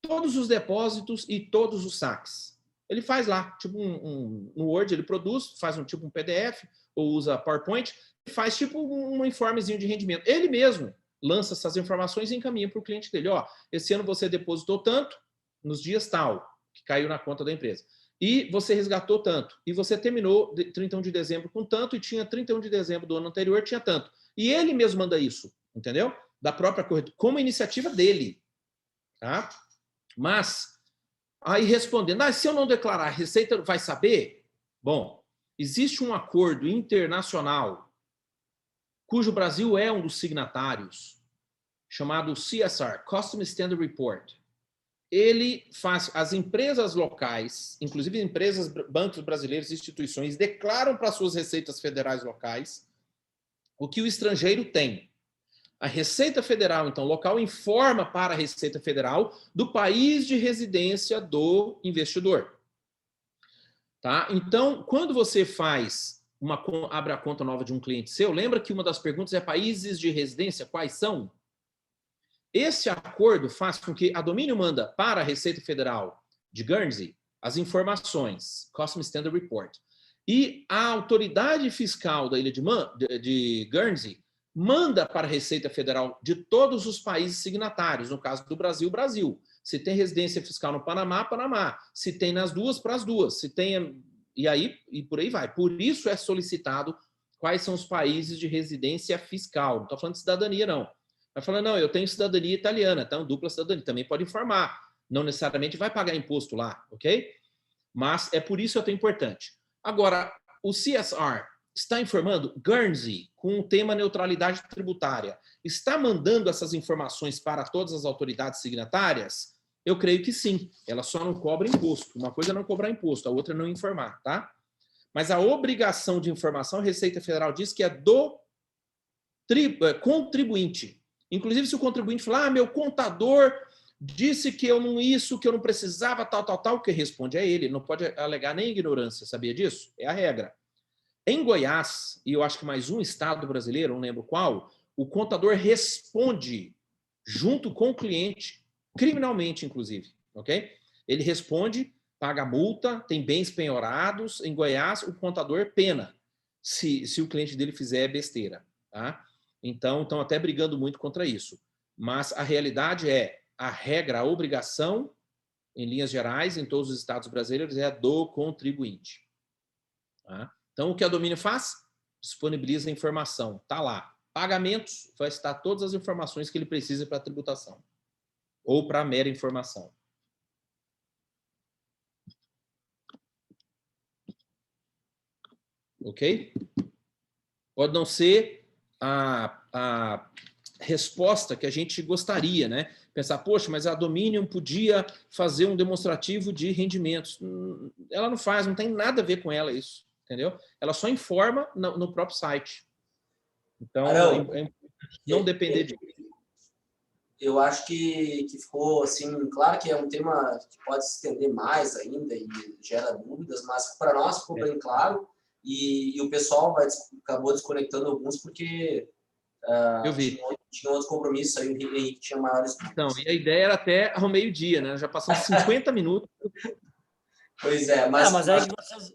todos os depósitos e todos os saques. Ele faz lá, tipo no Word, ele produz, faz um PDF, ou usa PowerPoint, e faz tipo um informezinho de rendimento. Ele mesmo lança essas informações e encaminha para o cliente dele. Ó, esse ano você depositou tanto, nos dias tal, que caiu na conta da empresa. E você resgatou tanto. E você terminou 31 de dezembro com tanto, e tinha 31 de dezembro do ano anterior, tinha tanto. E ele mesmo manda isso, entendeu? Da própria corretora, como iniciativa dele. Tá? Mas, aí respondendo, se eu não declarar, a Receita vai saber? Bom, existe um acordo internacional, cujo Brasil é um dos signatários, chamado CSR, Custom Standard Report. Ele faz, as empresas locais, inclusive empresas, bancos brasileiros, instituições, declaram para suas receitas federais locais o que o estrangeiro tem. A Receita Federal, então, local, informa para a Receita Federal do país de residência do investidor. Tá? Então, quando você abre a conta nova de um cliente seu, lembra que uma das perguntas é países de residência, quais são? Esse acordo faz com que a Domínio manda para a Receita Federal de Guernsey as informações, Custom Standard Report, e a autoridade fiscal da ilha de Guernsey manda para a Receita Federal de todos os países signatários, no caso do Brasil, Brasil. Se tem residência fiscal no Panamá, Panamá. Se tem nas duas, para as duas. Se tem... E por aí vai. Por isso é solicitado quais são os países de residência fiscal. Não estou falando de cidadania, não. Vai falando, não, eu tenho cidadania italiana, então dupla cidadania. Também pode informar. Não necessariamente vai pagar imposto lá, ok? Mas é por isso que é importante. Agora, o CSR está informando Guernsey com o tema neutralidade tributária. Está mandando essas informações para todas as autoridades signatárias? Eu creio que sim. Ela só não cobra imposto. Uma coisa é não cobrar imposto, a outra é não informar, tá? Mas a obrigação de informação, a Receita Federal diz que é do contribuinte. Inclusive, se o contribuinte falar, meu contador disse que eu não precisava, tal, o que responde é ele. Não pode alegar nem ignorância, sabia disso? É a regra. Em Goiás, e eu acho que mais um estado brasileiro, não lembro qual, o contador responde junto com o cliente, criminalmente, inclusive, ok? Ele responde, paga multa, tem bens penhorados. Em Goiás, o contador pena se o cliente dele fizer besteira, tá? Então, estão até brigando muito contra isso. Mas a realidade é, a regra, a obrigação, em linhas gerais, em todos os estados brasileiros, é a do contribuinte. Tá? Então, o que a Domínio faz? Disponibiliza a informação. Está lá. Pagamentos, vai estar todas as informações que ele precisa para a tributação. Ou para a mera informação. Ok? Pode não ser a resposta que a gente gostaria, né? Pensar, poxa, mas a Dominion podia fazer um demonstrativo de rendimentos. Ela não faz, não tem nada a ver com ela isso, entendeu? Ela só informa no próprio site. Então, não depender disso. Eu acho que ficou, assim, claro que é um tema que pode se estender mais ainda e gera dúvidas, mas para nós ficou bem claro e o pessoal acabou desconectando alguns porque eu vi. Tinha outros compromissos aí, o Henrique tinha maiores dúvidas. Então, e a ideia era até ao meio-dia, né? Já passamos 50 minutos. Pois é, mas... mas aí vocês...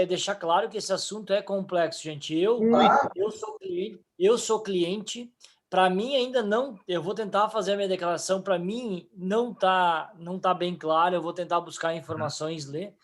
deixar claro que esse assunto é complexo, gente. Eu sou cliente. Para mim ainda não, eu vou tentar fazer a minha declaração, para mim não tá bem claro, eu vou tentar buscar informações, ler.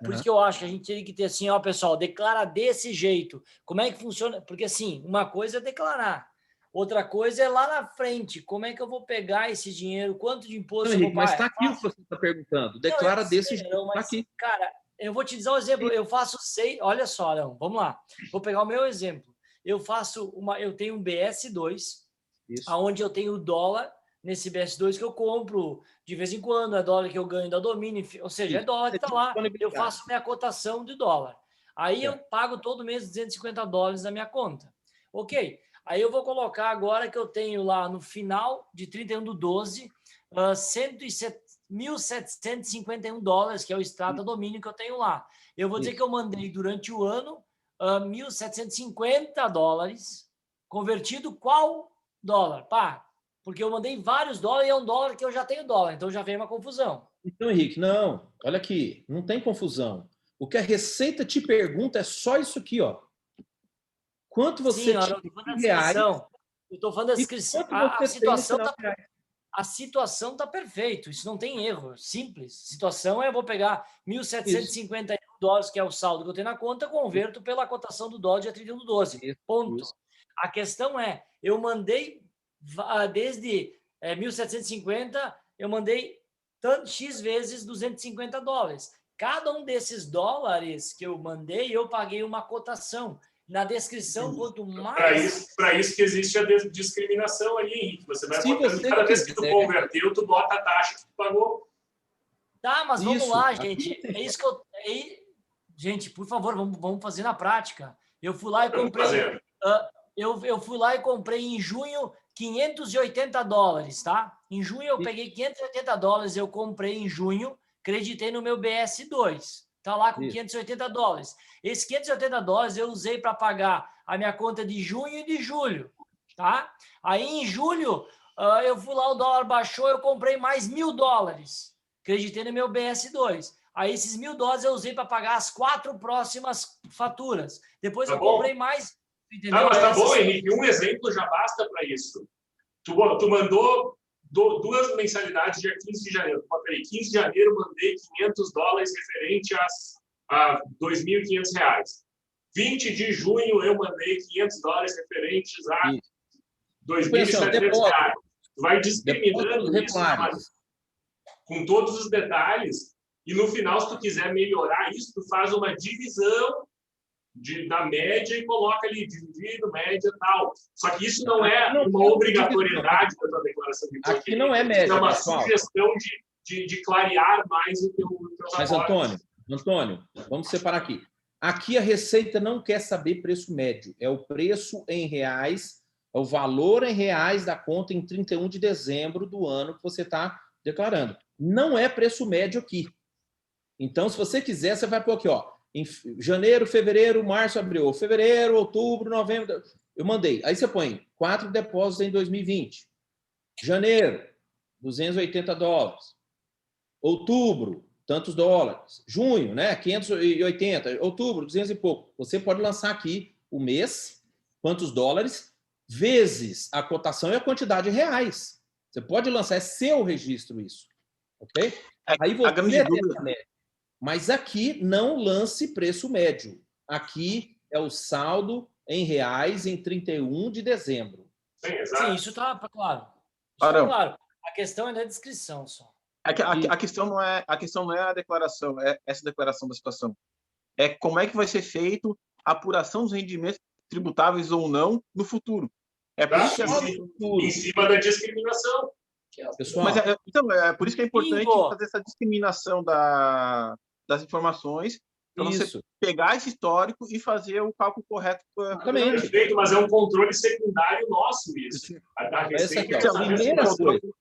Por isso que eu acho que a gente teria que ter assim, ó, pessoal, declara desse jeito. Como é que funciona? Porque assim, uma coisa é declarar, outra coisa é lá na frente. Como é que eu vou pegar esse dinheiro? Quanto de imposto eu vou pagar? Mas está aqui o que você está perguntando. Declara desse jeito, está aqui. Cara, eu vou te dizer um exemplo. Eu faço 6... Olha só, Arão, vamos lá. Vou pegar o meu exemplo. Eu tenho um BS2, onde eu tenho dólar nesse BS2 que eu compro de vez em quando, é dólar que eu ganho da Domínio, ou seja, é dólar que está lá. Eu faço minha cotação de dólar. Aí eu pago todo mês $250 na minha conta. Ok. Aí eu vou colocar agora que eu tenho lá no final de 31/12, $1.751, que é o extrato da Domínio que eu tenho lá. Eu vou dizer que eu mandei durante o ano $1.750, convertido qual dólar? Pá, porque eu mandei vários dólares e é um dólar que eu já tenho dólar, então já vem uma confusão. Então, Henrique, não, olha aqui, não tem confusão. O que a Receita te pergunta é só isso aqui, ó. Quanto você tinha em reais? Eu estou falando da descrição. A situação está perfeita, isso não tem erro, simples. Situação é, eu vou pegar $1.751, que é o saldo que eu tenho na conta, converto pela cotação do dólar dia 31/12. Ponto. Isso. A questão é, eu mandei desde 1.750, eu mandei X vezes $250. Cada um desses dólares que eu mandei, eu paguei uma cotação. Na descrição, quanto mais... Para isso que existe a discriminação ali, Henrique. Você vai botando, cada vez que tu converteu, tu bota a taxa que tu pagou. Tá, mas vamos lá, gente. É isso que eu... Gente, por favor, vamos fazer na prática. Eu fui lá e comprei... eu fui lá e comprei em junho $580, tá? Em junho eu peguei $580, eu comprei em junho, acreditei no meu BS2. Tá lá com $580. Esses $580 eu usei para pagar a minha conta de junho e de julho, tá? Aí em julho eu fui lá, o dólar baixou, eu comprei mais $1.000. Acreditei no meu BS2. Aí esses $1.000 eu usei para pagar as 4 próximas faturas. Depois eu comprei mais. Entendeu? Mas tá bom, Henrique. Um exemplo já basta para isso. Tu mandou 2 mensalidades dia 15 de janeiro. Peraí, 15 de janeiro mandei $500 referente a R$2.500. 20 de junho eu mandei $500 referentes a R$2.700. Tu vai discriminando isso com todos os detalhes e no final, se tu quiser melhorar isso, tu faz uma divisão da média e coloca ali, dividido, média e tal. Só que isso não é uma obrigatoriedade da tua declaração de imposto. Aqui não é média, é uma pessoal. sugestão de clarear mais o teu Mas, Antônio, vamos separar aqui. Aqui a Receita não quer saber preço médio. É o preço em reais, é o valor em reais da conta em 31 de dezembro do ano que você está declarando. Não é preço médio aqui. Então, se você quiser, você vai pôr aqui, ó. Em janeiro, fevereiro, março, abril. Fevereiro, outubro, novembro. Eu mandei. Aí você põe 4 depósitos em 2020. Janeiro, $280. Outubro, tantos dólares. Junho, né? 580. Outubro, 200 e pouco. Você pode lançar aqui o mês, quantos dólares, vezes a cotação e a quantidade de reais. Você pode lançar, é seu registro isso. Ok? Aí você tem essa média. Mas aqui não lance preço médio. Aqui é o saldo em reais em 31 de dezembro. Sim, isso está claro. Isso tá claro. A questão é na descrição só. A questão não é a declaração, é essa declaração da situação. É como é que vai ser feito a apuração dos rendimentos tributáveis ou não no futuro. É por isso que em cima da discriminação. Pessoal, mas é por isso que é importante fazer essa discriminação das informações para você pegar esse histórico e fazer o cálculo correto. Perfeito, mas é um controle secundário nosso isso.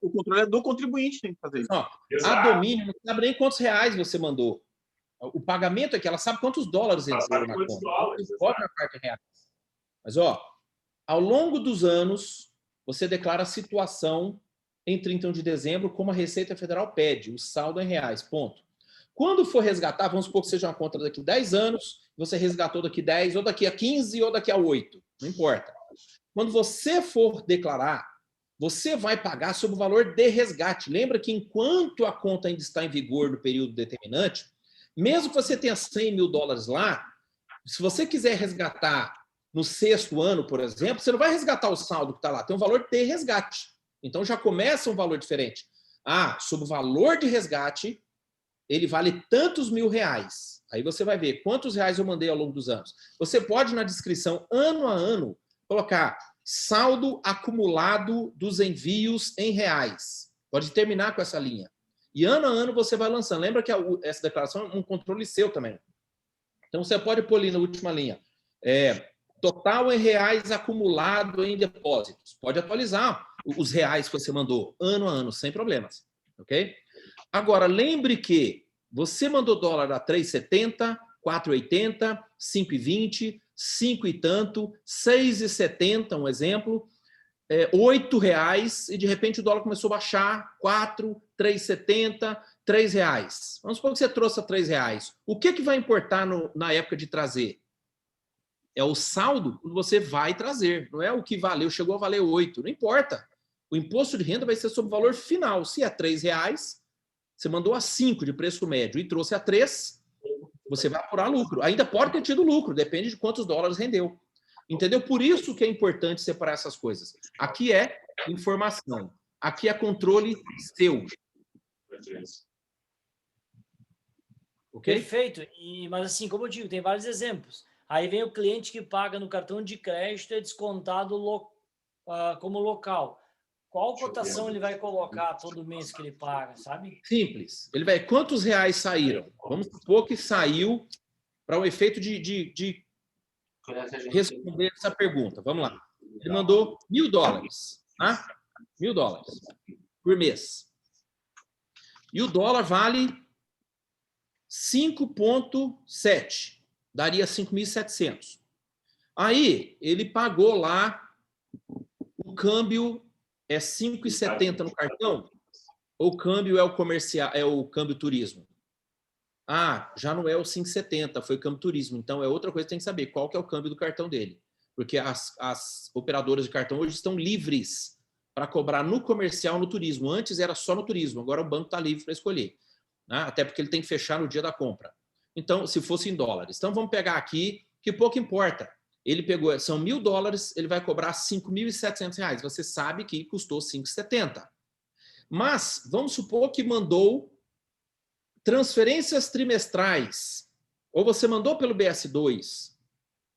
O controle é do contribuinte, tem que fazer isso. A Domínio não sabe nem quantos reais você mandou. O pagamento é que ela sabe quantos dólares entrou na conta. Pode na parte real. Mas, ao longo dos anos, você declara a situação em 31 de dezembro, como a Receita Federal pede, o saldo em reais, ponto. Quando for resgatar, vamos supor que seja uma conta daqui a 10 anos, você resgatou daqui a 10, ou daqui a 15, ou daqui a 8, não importa. Quando você for declarar, você vai pagar sobre o valor de resgate. Lembra que enquanto a conta ainda está em vigor no período determinante, mesmo que você tenha $100 mil lá, se você quiser resgatar no 6º ano, por exemplo, você não vai resgatar o saldo que está lá, tem um valor de resgate. Então já começa um valor diferente. Sobre o valor de resgate, ele vale tantos $1.000. Aí você vai ver quantos reais eu mandei ao longo dos anos. Você pode, na descrição, ano a ano, colocar saldo acumulado dos envios em reais. Pode terminar com essa linha. E ano a ano você vai lançando. Lembra que essa declaração é um controle seu também. Então você pode pôr ali na última linha. Total em reais acumulado em depósitos. Pode atualizar os reais que você mandou ano a ano, sem problemas. Ok? Agora, lembre que você mandou dólar a 3,70, 4,80, 5,20, 5 e tanto, 6,70, um exemplo, R$8, e de repente o dólar começou a baixar, 4, 3,70, R$3. Vamos supor que você trouxe a R$3. O que vai importar na época de trazer? É o saldo que você vai trazer, não é o que valeu, chegou a valer 8, não importa. O imposto de renda vai ser sobre o valor final. Se é R$3, você mandou a 5 de preço médio e trouxe a 3, você vai apurar lucro. Ainda pode ter tido lucro, depende de quantos dólares rendeu. Entendeu? Por isso que é importante separar essas coisas. Aqui é informação. Aqui é controle seu. Ok? Perfeito. Mas assim, como eu digo, tem vários exemplos. Aí vem o cliente que paga no cartão de crédito e é descontado como local. Qual cotação ele vai colocar todo mês que ele paga, sabe? Simples. Ele vai, quantos reais saíram? Vamos supor que saiu para um efeito de responder essa pergunta. Vamos lá. Ele mandou $1.000, tá? $1.000 por mês. E o dólar vale 5,7. Daria 5.700. Aí, ele pagou lá o câmbio é 5,70 no cartão, ou o câmbio é o comercial, é o câmbio turismo? Ah, já não é o 5,70, foi câmbio turismo. Então, é outra coisa que tem que saber, qual que é o câmbio do cartão dele. Porque as operadoras de cartão hoje estão livres para cobrar no comercial, no turismo. Antes era só no turismo, agora o banco está livre para escolher. Né? Até porque ele tem que fechar no dia da compra. Então, se fosse em dólares. Então, vamos pegar aqui, que pouco importa. Ele pegou, são $1.000, ele vai cobrar R$5.700. Você sabe que custou 5,70. Mas, vamos supor que mandou transferências trimestrais, ou você mandou pelo BS2,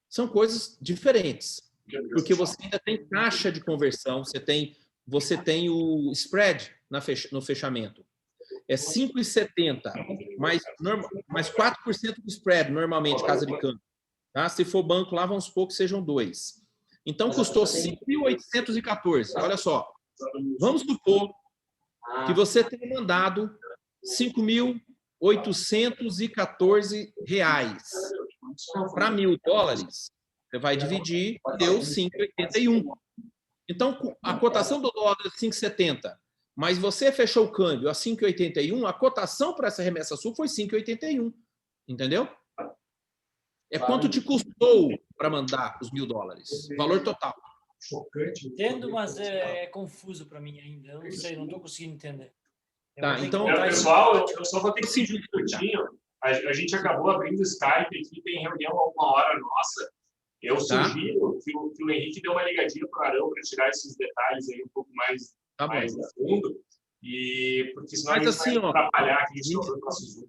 são coisas diferentes, porque você ainda tem taxa de conversão, você tem o spread no fechamento. É 5,70, mais 4% do spread, normalmente, casa de câmbio. Tá? Se for banco lá, vamos supor que sejam 2. Então, custou 5.814. Olha só, vamos supor que você tenha mandado R$5.814 para $1.000, você vai dividir, deu 5,81. Então, a cotação do dólar é 5,70, mas você fechou o câmbio a 5,81, a cotação para essa remessa sua foi 5,81. Entendeu? É quanto te custou para mandar os $1.000, valor total. Entendo, mas é confuso para mim ainda. Eu não sei, não estou conseguindo entender. Tá, então, pessoal, eu só vou ter que pedir um minutinho. A gente acabou abrindo o Skype aqui, tem reunião a 1 hora nossa. Eu sugiro que o Henrique dê uma ligadinha para o Arão para tirar esses detalhes aí um pouco mais a fundo. Porque senão a gente vai atrapalhar aqui sobre o nosso Zoom.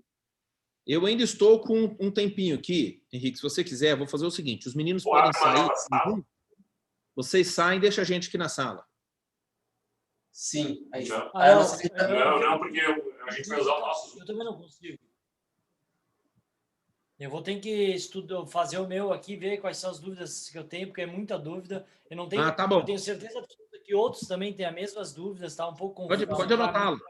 Eu ainda estou com um tempinho aqui, Henrique. Se você quiser, vou fazer o seguinte: os meninos podem sair. Vocês saem e deixam a gente aqui na sala. Sim. Não, porque a gente vai usar o nosso Zoom. Eu também não consigo. Eu vou ter que fazer o meu aqui, ver quais são as dúvidas que eu tenho, porque é muita dúvida. Eu não tenho, tá bom. Eu tenho certeza que outros também têm as mesmas dúvidas, tá um pouco confuso. Pode anotá-lo.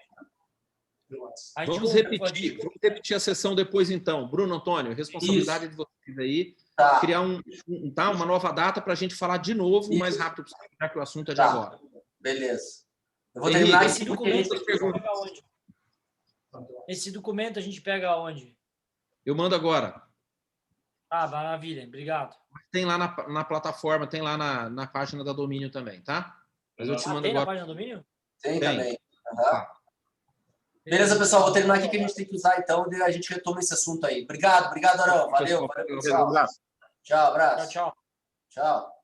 Vamos repetir a sessão depois, então. Bruno, Antônio, responsabilidade de vocês aí. Criar uma nova data para a gente falar de novo o mais rápido possível, já que o assunto é de agora. Beleza. Eu vou terminar esse documento. Esse documento a gente pega aonde? Eu mando agora. Ah, maravilha. Obrigado. Tem lá na plataforma, tem lá na página da Domínio também, tá? Mas eu te mando tem agora. Na página da Domínio? Tem também. Beleza, pessoal. Vou terminar aqui que a gente tem que usar, então, e a gente retoma esse assunto aí. Obrigado, Arão. Valeu, pessoal. Tchau, abraço. Tchau. Tchau.